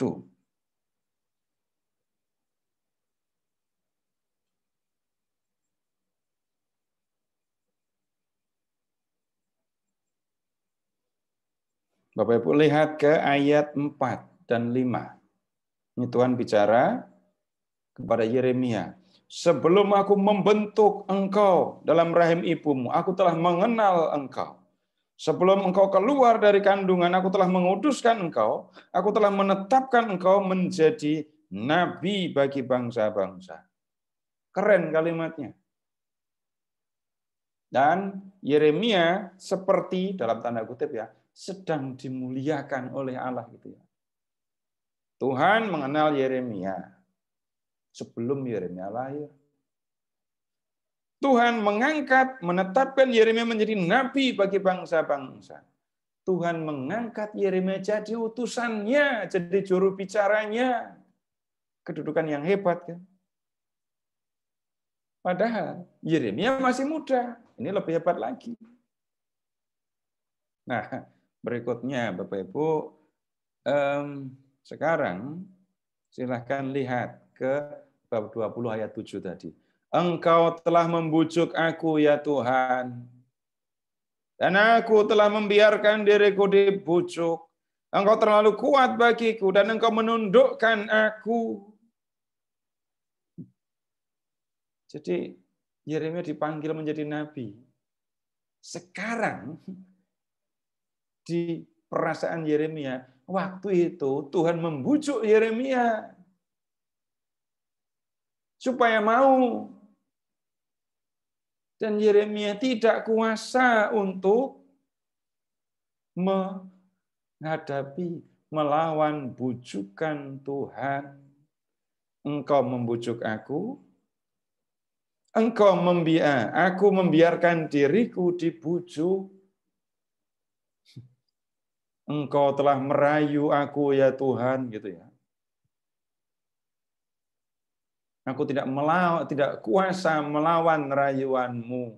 Bapak Ibu lihat ke ayat 4 dan 5. Ini Tuhan bicara kepada Yeremia. Sebelum aku membentuk engkau dalam rahim ibumu, aku telah mengenal engkau. Sebelum engkau keluar dari kandungan, aku telah menguduskan engkau. Aku telah menetapkan engkau menjadi nabi bagi bangsa-bangsa. Keren kalimatnya. Dan Yeremia seperti dalam tanda kutip ya, sedang dimuliakan oleh Allah gitu ya. Tuhan mengenal Yeremia sebelum Yeremia lahir. Tuhan mengangkat, menetapkan Yeremia menjadi nabi bagi bangsa-bangsa. Tuhan mengangkat Yeremia jadi utusannya, jadi juru bicaranya. Kedudukan yang hebat kan. Padahal Yeremia masih muda. Ini lebih hebat lagi. Nah, berikutnya Bapak Ibu, sekarang silahkan lihat ke bab 20 ayat 7 tadi. Engkau telah membujuk aku ya Tuhan, dan aku telah membiarkan diriku dibujuk. Engkau terlalu kuat bagiku, dan engkau menundukkan aku. Jadi Yeremia dipanggil menjadi nabi. Sekarang di perasaan Yeremia, waktu itu Tuhan membujuk Yeremia supaya mau. Dan Yeremia tidak kuasa untuk menghadapi, melawan bujukan Tuhan. Engkau membujuk aku, aku membiarkan diriku dibujuk. Engkau telah merayu aku ya Tuhan, gitu ya. Aku tidak kuasa melawan rayuanmu.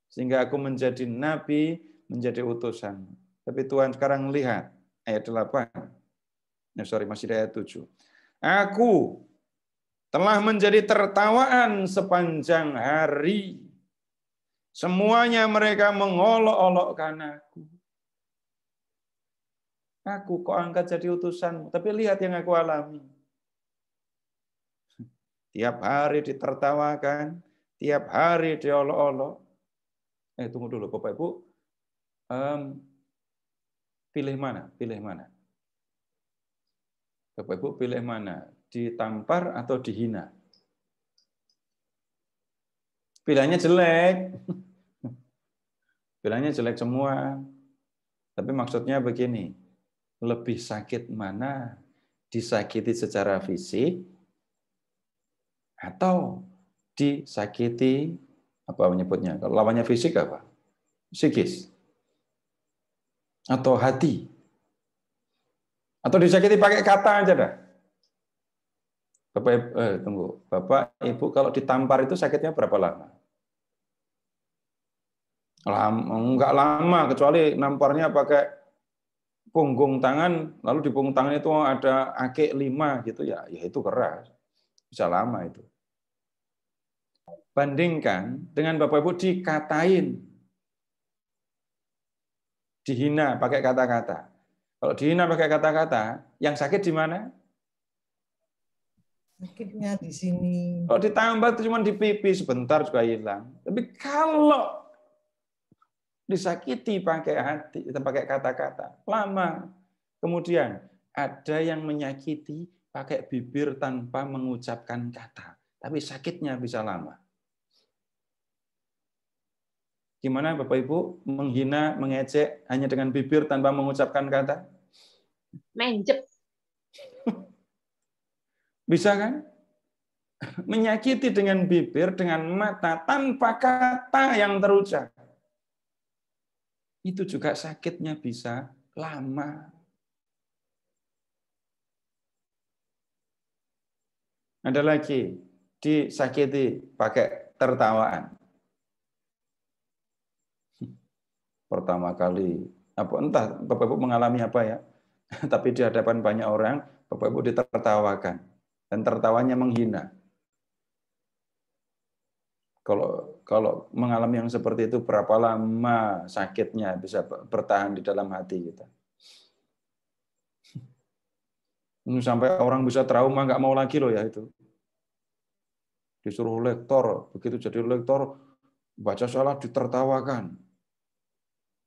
Sehingga aku menjadi nabi, menjadi utusan. Tapi Tuhan sekarang lihat ayat 8. Masih ayat 7. Aku telah menjadi tertawaan sepanjang hari. Semuanya mereka mengolok-olokkan aku. Aku kok angkat jadi utusanmu, tapi lihat yang aku alami. Tiap hari ditertawakan, tiap hari diolok-olok. Tunggu dulu Bapak Ibu. Pilih mana? Bapak Ibu pilih mana? Ditampar atau dihina? Pilihannya jelek. Pilihannya jelek semua. Tapi maksudnya begini, lebih sakit mana? Disakiti secara fisik atau disakiti, apa menyebutnya? Kalau lawannya fisik apa? Psikis. Atau hati. Atau disakiti pakai kata aja dah. Bapak Ibu kalau ditampar itu sakitnya berapa lama? Enggak lama, kecuali namparnya pakai punggung tangan, lalu di punggung tangan itu ada akik 5 gitu ya itu keras. Bisa lama itu. Bandingkan dengan Bapak Ibu dikatain, dihina pakai kata-kata. Kalau dihina pakai kata-kata, yang sakit di mana? Sakitnya di sini. Kalau ditambah itu cuma di pipi, sebentar juga hilang. Tapi kalau disakiti pakai hati, pakai kata-kata, lama. Kemudian ada yang menyakiti pakai bibir tanpa mengucapkan kata, tapi sakitnya bisa lama. Gimana Bapak Ibu menghina, mengejek hanya dengan bibir tanpa mengucapkan kata? Menjep. Bisa kan? Menyakiti dengan bibir, dengan mata, tanpa kata yang terucap. Itu juga sakitnya bisa lama. Ada lagi, disakiti pakai tertawaan. Pertama kali, entah Bapak Ibu mengalami apa ya, tapi di hadapan banyak orang, Bapak Ibu ditertawakan, dan tertawanya menghina. Kalau mengalami yang seperti itu, berapa lama sakitnya bisa bertahan di dalam hati kita? Sampai orang bisa trauma, nggak mau lagi loh ya itu. Disuruh lektor, begitu jadi lektor, baca salah ditertawakan.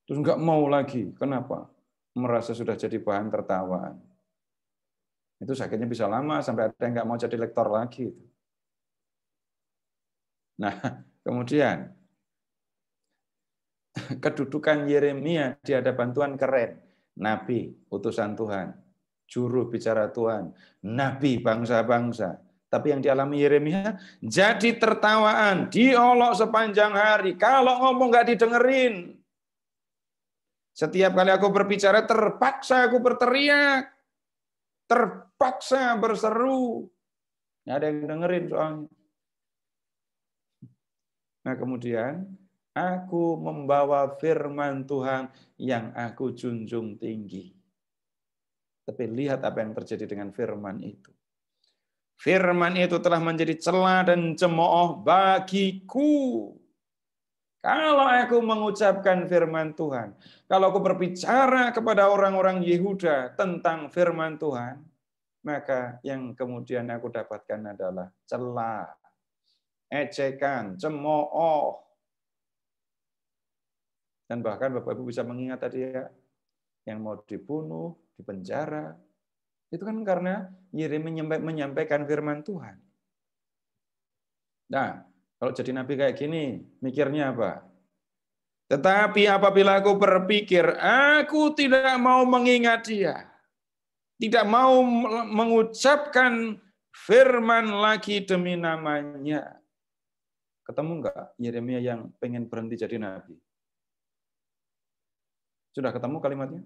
Terus nggak mau lagi. Kenapa? Merasa sudah jadi bahan tertawaan. Itu sakitnya bisa lama, sampai ada yang nggak mau jadi lektor lagi. Nah, kemudian kedudukan Yeremia di hadapan Tuhan keren. Nabi, utusan Tuhan. Juru bicara Tuhan. Nabi bangsa-bangsa. Tapi yang dialami Yeremia, jadi tertawaan, diolok sepanjang hari. Kalau ngomong nggak didengerin. Setiap kali aku berbicara, terpaksa aku berteriak. Terpaksa berseru. Nggak ada yang dengerin soalnya. Nah kemudian, aku membawa firman Tuhan yang aku junjung tinggi. Tapi lihat apa yang terjadi dengan firman itu. Firman itu telah menjadi celah dan cemooh bagiku. Kalau aku mengucapkan firman Tuhan, kalau aku berbicara kepada orang-orang Yehuda tentang firman Tuhan, maka yang kemudian aku dapatkan adalah celah, ejekan, cemooh. Dan bahkan Bapak Ibu bisa mengingat tadi ya, yang mau dibunuh, dipenjara, itu kan karena Yeremia menyampaikan firman Tuhan. Nah, kalau jadi nabi kayak gini, mikirnya apa? Tetapi apabila aku berpikir, aku tidak mau mengingat dia, tidak mau mengucapkan firman lagi demi namanya. Ketemu enggak Yeremia yang pengen berhenti jadi nabi? Sudah ketemu kalimatnya?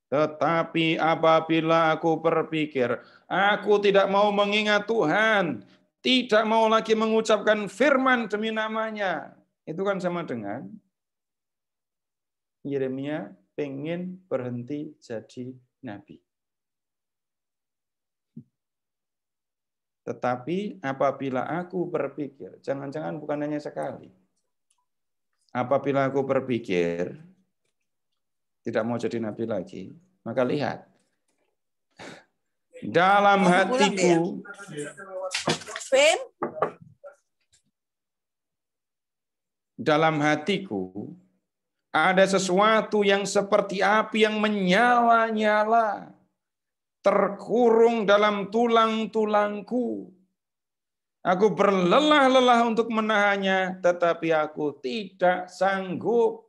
Tetapi apabila aku berpikir, aku tidak mau mengingat Tuhan, tidak mau lagi mengucapkan firman demi namanya. Itu kan sama dengan Yeremia pengen berhenti jadi nabi. Tetapi apabila aku berpikir, jangan-jangan bukan hanya sekali. Apabila aku berpikir, tidak mau jadi nabi lagi, maka lihat. Dalam hatiku, ada sesuatu yang seperti api yang menyala-nyala, terkurung dalam tulang-tulangku. Aku berlelah-lelah untuk menahannya, tetapi aku tidak sanggup.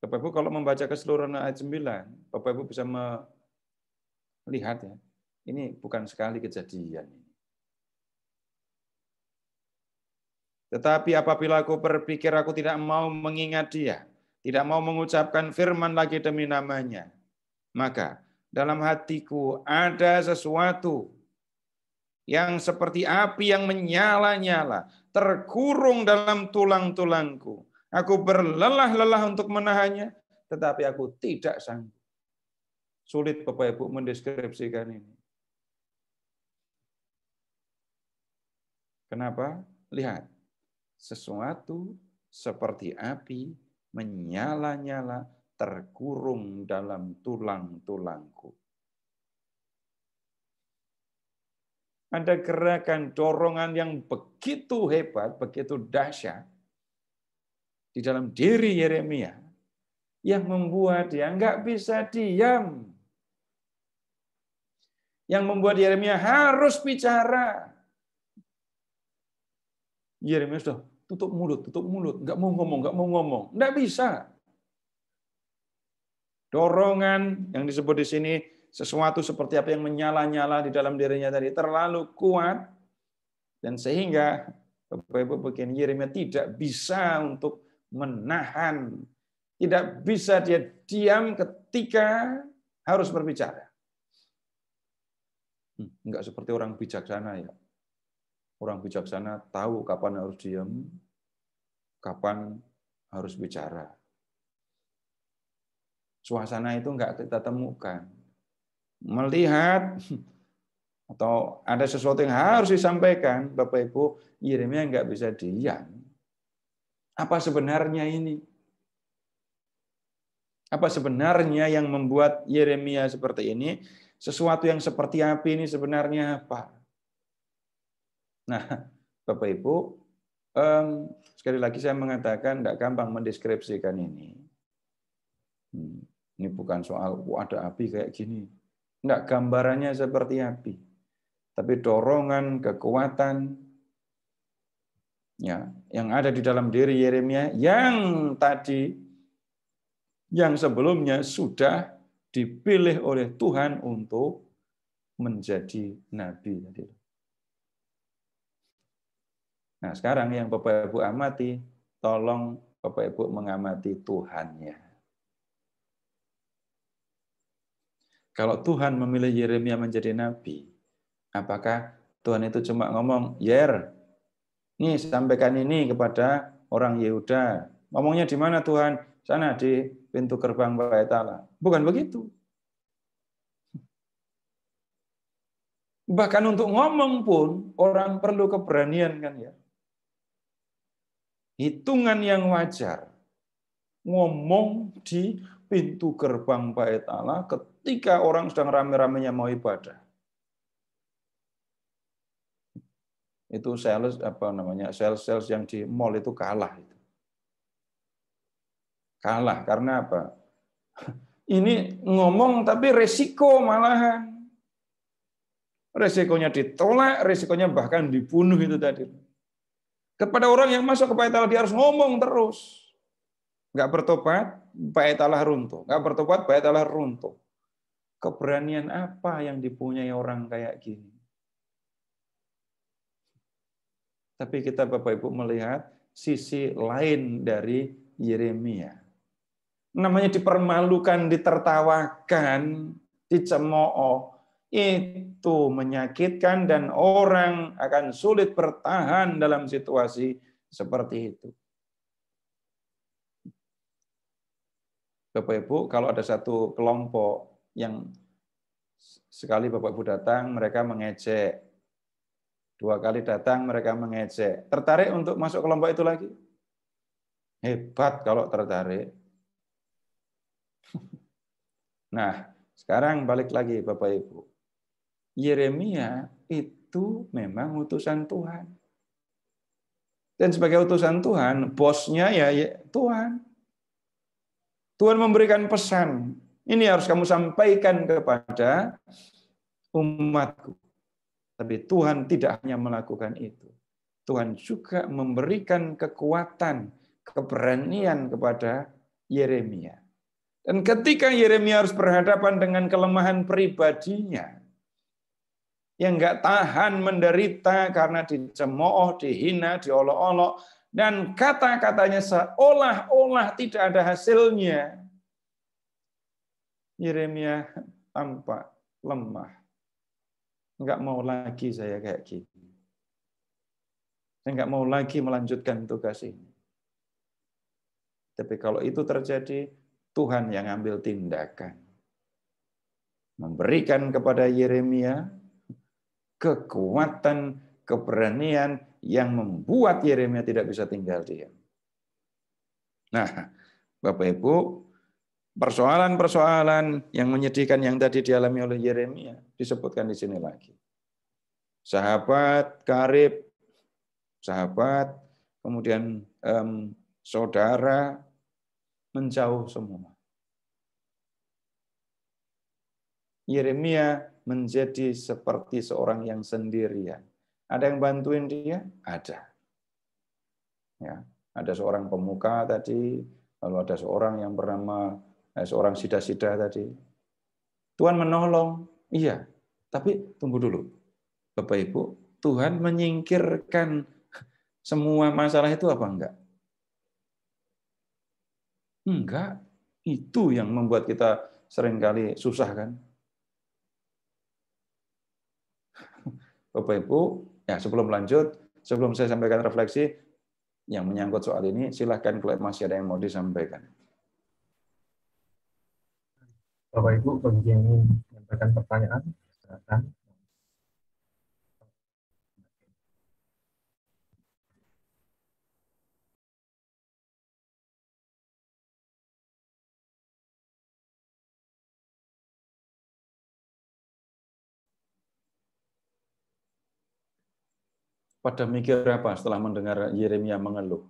Bapak Ibu kalau membaca keseluruhan ayat 9, Bapak Ibu bisa melihat ya, ini bukan sekali kejadian. Tetapi apabila aku berpikir aku tidak mau mengingat dia, tidak mau mengucapkan firman lagi demi namanya, maka dalam hatiku ada sesuatu yang seperti api yang menyala-nyala, terkurung dalam tulang-tulangku. Aku berlelah-lelah untuk menahannya, tetapi aku tidak sanggup. Sulit Bapak Ibu mendeskripsikan ini. Kenapa? Lihat. Sesuatu seperti api menyala-nyala terkurung dalam tulang-tulangku. Ada gerakan dorongan yang begitu hebat, begitu dahsyat di dalam diri Yeremia yang membuat dia nggak bisa diam. Yang membuat Yeremia harus bicara. Yeremia sudah tutup mulut, nggak mau ngomong, nggak bisa. Dorongan yang disebut di sini sesuatu seperti apa yang menyala-nyala di dalam dirinya tadi terlalu kuat dan sehingga Bapak Ibu begini Yeremia tidak bisa untuk menahan, tidak bisa dia diam ketika harus berbicara. Enggak seperti orang bijaksana ya. Orang bijaksana tahu kapan harus diam, kapan harus bicara. Suasana itu enggak kita temukan. Melihat atau ada sesuatu yang harus disampaikan, Bapak Ibu, Yeremia enggak bisa diam. Apa sebenarnya ini? Apa sebenarnya yang membuat Yeremia seperti ini? Sesuatu yang seperti api ini sebenarnya apa? Nah, Bapak Ibu, sekali lagi saya mengatakan tidak gampang mendeskripsikan ini. Ini bukan soal ada api kayak gini. Enggak, gambarannya seperti api. Tapi dorongan, kekuatan ya, yang ada di dalam diri Yeremia yang sebelumnya sudah dipilih oleh Tuhan untuk menjadi nabi tadi. Nah, sekarang yang Bapak Ibu amati, tolong Bapak Ibu mengamati Tuhannya. Kalau Tuhan memilih Yeremia menjadi nabi, apakah Tuhan itu cuma ngomong, "Yer, Nih, sampaikan ini kepada orang Yehuda. Ngomongnya di mana Tuhan? Sana di pintu gerbang Bait Allah. Bukan begitu. Bahkan untuk ngomong pun orang perlu keberanian kan ya. Hitungan yang wajar. Ngomong di pintu gerbang Bait Allah ketika orang sedang rame-ramenya mau ibadah. Itu sales sales yang di mall itu kalah itu. Kalah karena apa? Ini ngomong tapi resiko malahan. Resikonya ditolak, resikonya bahkan dibunuh itu tadi. Kepada orang yang masuk ke Bait Allah dia harus ngomong terus. Enggak bertobat, Bait Allah runtuh. Enggak bertobat, Bait Allah runtuh. Keberanian apa yang dipunyai orang kayak gini? Tapi kita Bapak Ibu melihat sisi lain dari Yeremia. Namanya dipermalukan, ditertawakan, dicemooh. Itu menyakitkan dan orang akan sulit bertahan dalam situasi seperti itu. Bapak Ibu, kalau ada satu kelompok yang sekali Bapak Ibu datang, mereka mengejek. 2 kali datang, mereka mengejek. Tertarik untuk masuk kelompok itu lagi? Hebat kalau tertarik. Nah, sekarang balik lagi Bapak Ibu. Yeremia itu memang utusan Tuhan. Dan sebagai utusan Tuhan, bosnya ya Tuhan. Tuhan memberikan pesan. Ini harus kamu sampaikan kepada umatku. Tapi Tuhan tidak hanya melakukan itu. Tuhan juga memberikan kekuatan, keberanian kepada Yeremia. Dan ketika Yeremia harus berhadapan dengan kelemahan pribadinya, yang nggak tahan menderita karena dicemooh, dihina, diolok-olok, dan kata-katanya seolah-olah tidak ada hasilnya, Yeremia tampak lemah. Nggak mau lagi saya kayak gini. Saya nggak mau lagi melanjutkan tugas ini. Tapi kalau itu terjadi, Tuhan yang ambil tindakan. Memberikan kepada Yeremia kekuatan, keberanian yang membuat Yeremia tidak bisa tinggal diam. Nah, Bapak Ibu, persoalan-persoalan yang menyedihkan yang tadi dialami oleh Yeremia disebutkan di sini lagi. Sahabat, karib, sahabat, kemudian saudara, menjauh semua. Yeremia menjadi seperti seorang yang sendirian. Ada yang bantuin dia? Ada. Ya, ada seorang pemuka tadi, lalu ada seorang yang bernama seorang sida-sida tadi. Tuhan menolong, iya. Tapi tunggu dulu, Bapak Ibu, Tuhan menyingkirkan semua masalah itu apa enggak? Enggak. Itu yang membuat kita seringkali susah kan? Bapak Ibu, ya sebelum lanjut, sebelum saya sampaikan refleksi yang menyangkut soal ini, silahkan kalau masih ada yang mau disampaikan. Bapak Ibu, bagi yang ingin menyampaikan pertanyaan, silakan. Pada mikir apa setelah mendengar Yeremia mengeluh?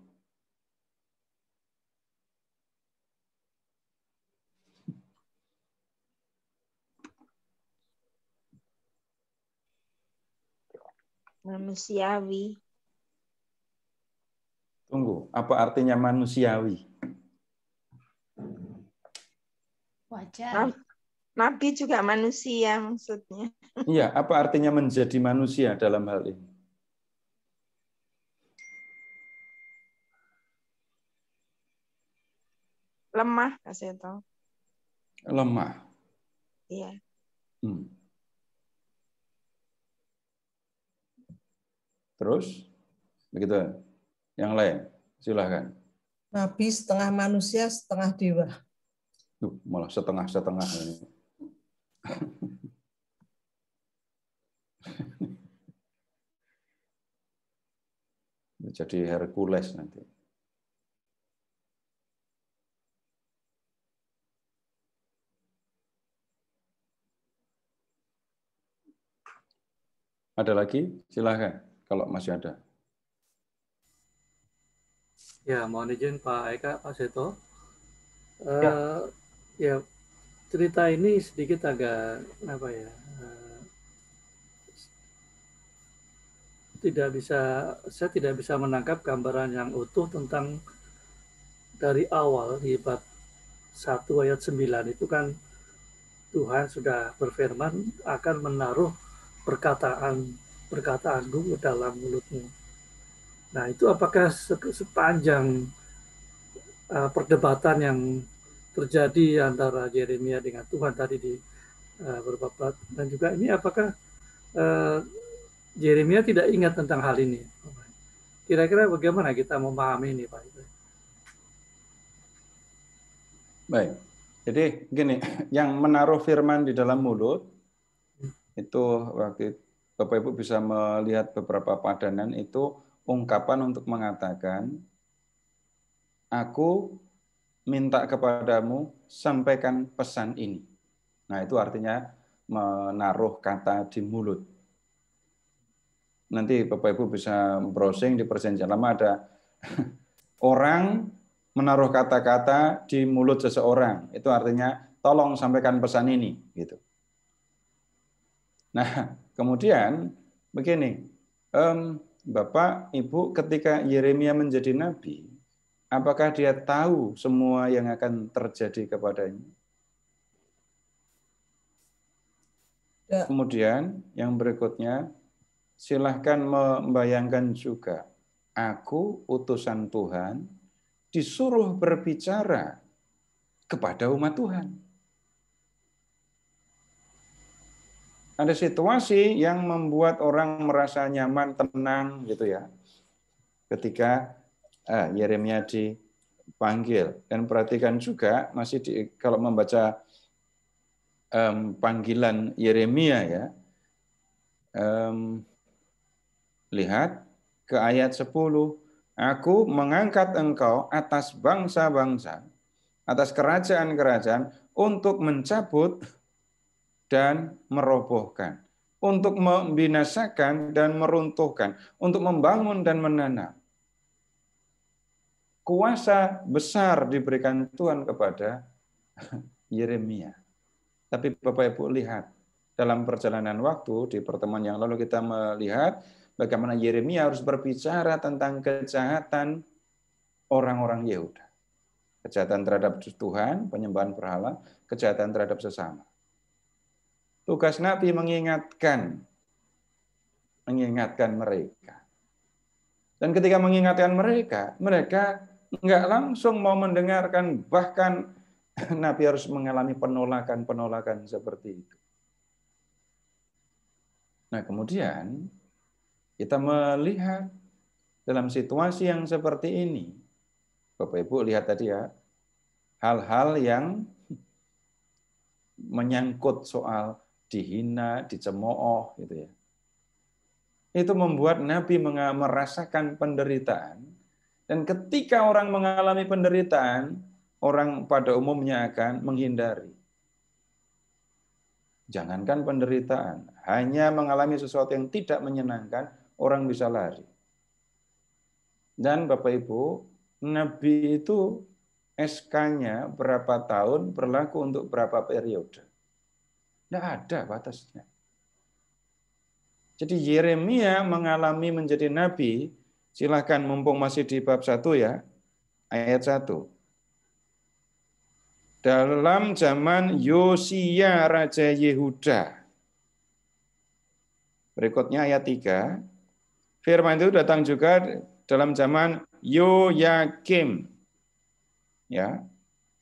Manusiawi. Tunggu, apa artinya manusiawi? Wajar. Nabi juga manusia maksudnya. Iya, apa artinya menjadi manusia dalam hal ini? Lemah, kasih tahu. Lemah. Iya. Terus Begitu. Yang lain, silahkan. Nabi setengah manusia, setengah dewa. Malah setengah-setengah ini. Jadi Hercules nanti. Ada lagi? Silahkan, kalau masih ada. Ya, mohon izin Pak Eka, Pak Seto. Ya. Ya, cerita ini sedikit agak apa ya? Saya tidak bisa menangkap gambaran yang utuh tentang dari awal di bab 1 ayat 9 itu kan Tuhan sudah berfirman akan menaruh perkataanku ke dalam mulutmu. Nah, itu apakah sepanjang perdebatan yang terjadi antara Yeremia dengan Tuhan tadi di beberapa dan juga ini apakah Yeremia tidak ingat tentang hal ini? Kira-kira bagaimana kita memahami ini, Pak? Baik. Jadi gini, yang menaruh firman di dalam mulut itu waktu Bapak Ibu bisa melihat beberapa padanan itu ungkapan untuk mengatakan aku minta kepadamu sampaikan pesan ini. Nah, itu artinya menaruh kata di mulut. Nanti Bapak Ibu bisa browsing di Perjanjian Lama ada orang menaruh kata-kata di mulut seseorang. Itu artinya tolong sampaikan pesan ini gitu. Nah, kemudian begini, Bapak, Ibu, ketika Yeremia menjadi nabi, apakah dia tahu semua yang akan terjadi kepadanya? Ya. Kemudian yang berikutnya, silahkan membayangkan juga, aku utusan Tuhan disuruh berbicara kepada umat Tuhan. Ada situasi yang membuat orang merasa nyaman, tenang gitu ya. Ketika Yeremia dipanggil. Dan perhatikan juga masih kalau membaca panggilan Yeremia ya. Lihat ke ayat 10. Aku mengangkat engkau atas bangsa-bangsa, atas kerajaan-kerajaan untuk mencabut dan merobohkan, untuk membinasakan dan meruntuhkan, untuk membangun dan menanam. Kuasa besar diberikan Tuhan kepada Yeremia. Tapi Bapak Ibu lihat, dalam perjalanan waktu, di pertemuan yang lalu kita melihat bagaimana Yeremia harus berbicara tentang kejahatan orang-orang Yehuda. Kejahatan terhadap Tuhan, penyembahan berhala, kejahatan terhadap sesama. Tugas Nabi mengingatkan mereka. Dan ketika mengingatkan mereka, mereka nggak langsung mau mendengarkan, bahkan Nabi harus mengalami penolakan seperti itu. Nah, kemudian kita melihat dalam situasi yang seperti ini, Bapak Ibu lihat tadi ya, hal-hal yang menyangkut soal dihina, dicemooh gitu ya. Itu membuat Nabi merasakan penderitaan. Dan ketika orang mengalami penderitaan, orang pada umumnya akan menghindari. Jangankan penderitaan, hanya mengalami sesuatu yang tidak menyenangkan, orang bisa lari. Dan Bapak Ibu, Nabi itu SK-nya berapa tahun berlaku untuk berapa periode. Tidak ada batasnya. Jadi Yeremia mengalami menjadi nabi, silahkan mumpung masih di bab 1 ya, ayat 1. Dalam zaman Yosia Raja Yehuda. Berikutnya ayat 3. Firman itu datang juga dalam zaman Yoyakim. Ya.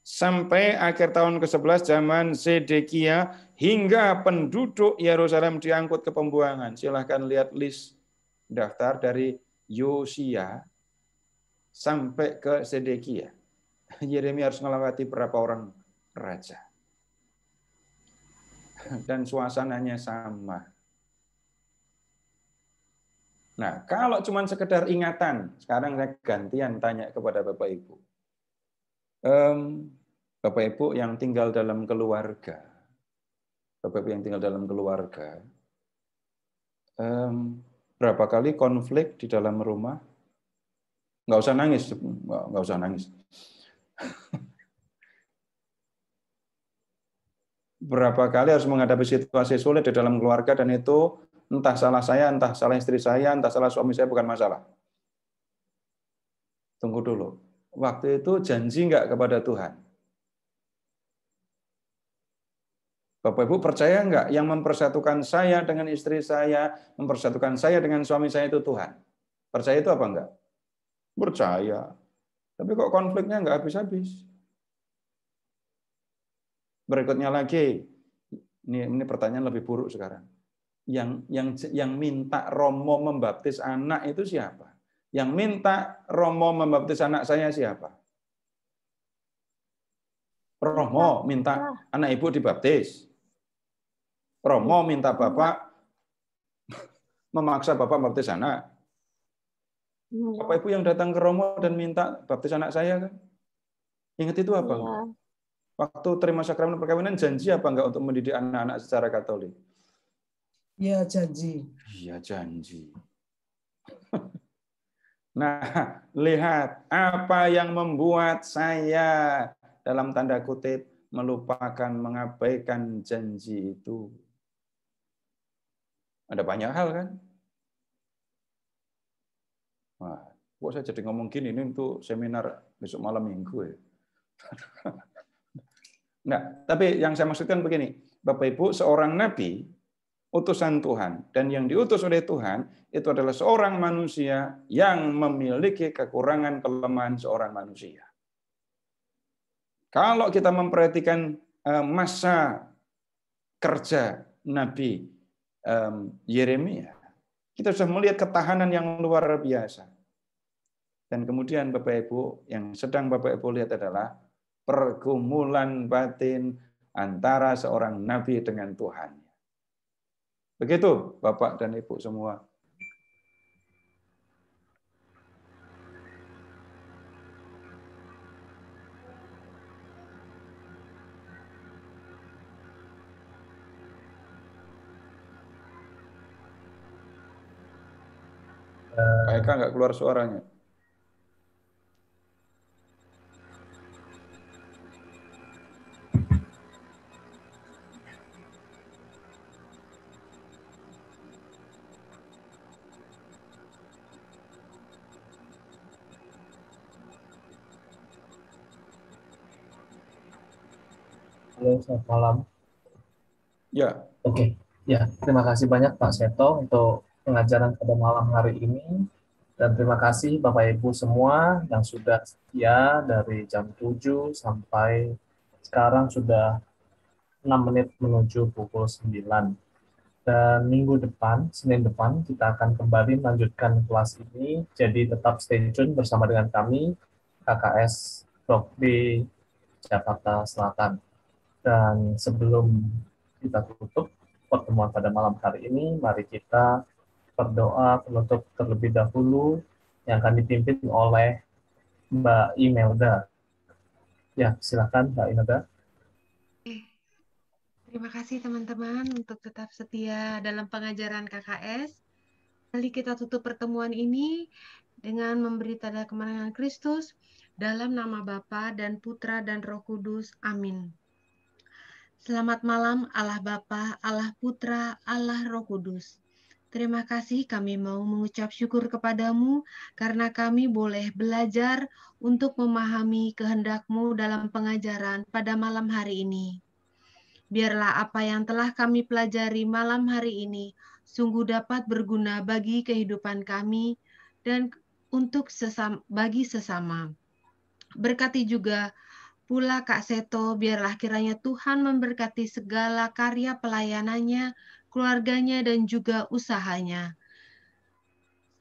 Sampai akhir tahun ke-11 zaman Zedekia hingga penduduk Yerusalem diangkut ke pembuangan. Silahkan lihat list daftar dari Yosia sampai ke Sedekia. Yeremia harus melewati berapa orang raja. Dan suasananya sama. Nah, kalau cuma sekedar ingatan, sekarang saya gantian tanya kepada Bapak Ibu. Bapak Ibu yang tinggal dalam keluarga, berapa kali konflik di dalam rumah? Nggak usah nangis. Berapa kali harus menghadapi situasi sulit di dalam keluarga, dan itu entah salah saya, entah salah istri saya, entah salah suami saya, bukan masalah. Tunggu dulu. Waktu itu janji nggak kepada Tuhan? Bapak Ibu percaya nggak yang mempersatukan saya dengan istri saya, mempersatukan saya dengan suami saya itu Tuhan? Percaya itu apa enggak? Percaya. Tapi kok konfliknya nggak habis-habis? Berikutnya lagi, ini pertanyaan lebih buruk sekarang. Yang minta Romo membaptis anak itu siapa? Yang minta Romo membaptis anak saya siapa? Romo minta anak ibu dibaptis. Romo minta bapak memaksa bapak membaptis anak. Bapak ibu yang datang ke Romo dan minta baptis anak saya kan? Ingat itu apa? Waktu terima sakramen perkawinan janji apa enggak untuk mendidik anak-anak secara Katolik? Ya, janji. Iya, janji. Nah, lihat apa yang membuat saya dalam tanda kutip melupakan, mengabaikan janji itu. Ada banyak hal kan? Wah, kok saya jadi ngomong gini, ini untuk seminar besok malam Minggu ya. Nah, tapi yang saya maksudkan begini, Bapak Ibu, seorang nabi, utusan Tuhan, dan yang diutus oleh Tuhan itu adalah seorang manusia yang memiliki kekurangan kelemahan seorang manusia. Kalau kita memperhatikan masa kerja Nabi Yeremia, kita sudah melihat ketahanan yang luar biasa. Dan kemudian Bapak Ibu, yang sedang Bapak Ibu lihat adalah pergumulan batin antara seorang nabi dengan Tuhan. Begitu Bapak dan Ibu semua. Pak Eka nggak keluar suaranya. Halo, selamat malam. Ya. Oke, ya terima kasih banyak Pak Seto untuk pengajaran pada malam hari ini. Dan terima kasih Bapak Ibu semua yang sudah setia dari jam 7 sampai sekarang sudah 6 menit menuju pukul 9. Dan minggu depan, Senin depan, kita akan kembali melanjutkan kelas ini. Jadi tetap stay tune bersama dengan kami, KKS Blok B, Jakarta Selatan. Dan sebelum kita tutup pertemuan pada malam hari ini, mari kita berdoa penutup terlebih dahulu yang akan dipimpin oleh Mbak Imelda. Ya, silakan Mbak Imelda. Terima kasih teman-teman untuk tetap setia dalam pengajaran KKS. Mari kita tutup pertemuan ini dengan memberi tanda kemenangan Kristus dalam nama Bapa dan Putra dan Roh Kudus. Amin. Selamat malam Allah Bapa, Allah Putra, Allah Roh Kudus. Terima kasih kami mau mengucap syukur kepadamu karena kami boleh belajar untuk memahami kehendak-Mu dalam pengajaran pada malam hari ini. Biarlah apa yang telah kami pelajari malam hari ini sungguh dapat berguna bagi kehidupan kami dan untuk bagi sesama. Berkati juga pula Kak Seto, biarlah kiranya Tuhan memberkati segala karya pelayanannya, keluarganya, dan juga usahanya.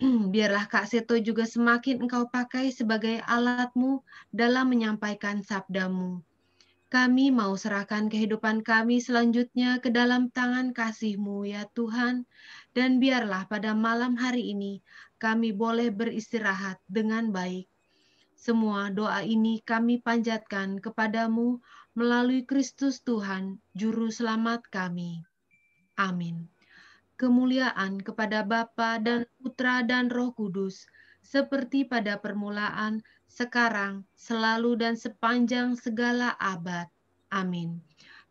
Biarlah Kak Seto juga semakin Engkau pakai sebagai alat-Mu dalam menyampaikan sabda-Mu. Kami mau serahkan kehidupan kami selanjutnya ke dalam tangan kasih-Mu ya Tuhan, dan biarlah pada malam hari ini kami boleh beristirahat dengan baik. Semua doa ini kami panjatkan kepadamu melalui Kristus Tuhan, Juru Selamat kami. Amin. Kemuliaan kepada Bapa dan Putra dan Roh Kudus, seperti pada permulaan, sekarang, selalu dan sepanjang segala abad. Amin.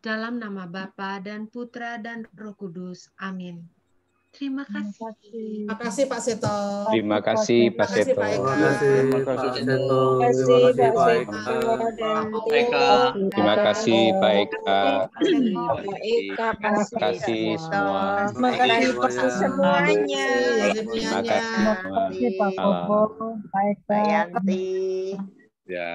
Dalam nama Bapa dan Putra dan Roh Kudus. Amin. Terima kasih. Terima kasih Pak Seto. Terima kasih Pak Seto. Terima kasih Pak Seto. Terima kasih Pak Pak Seto dan Terima kasih Pak Eka. Pak Eka, Pak Terima kasih semua. Terima kasih semuanya. Terima kasih semua. Pak Koko, Pak Eka. Pak Yanti. Ya.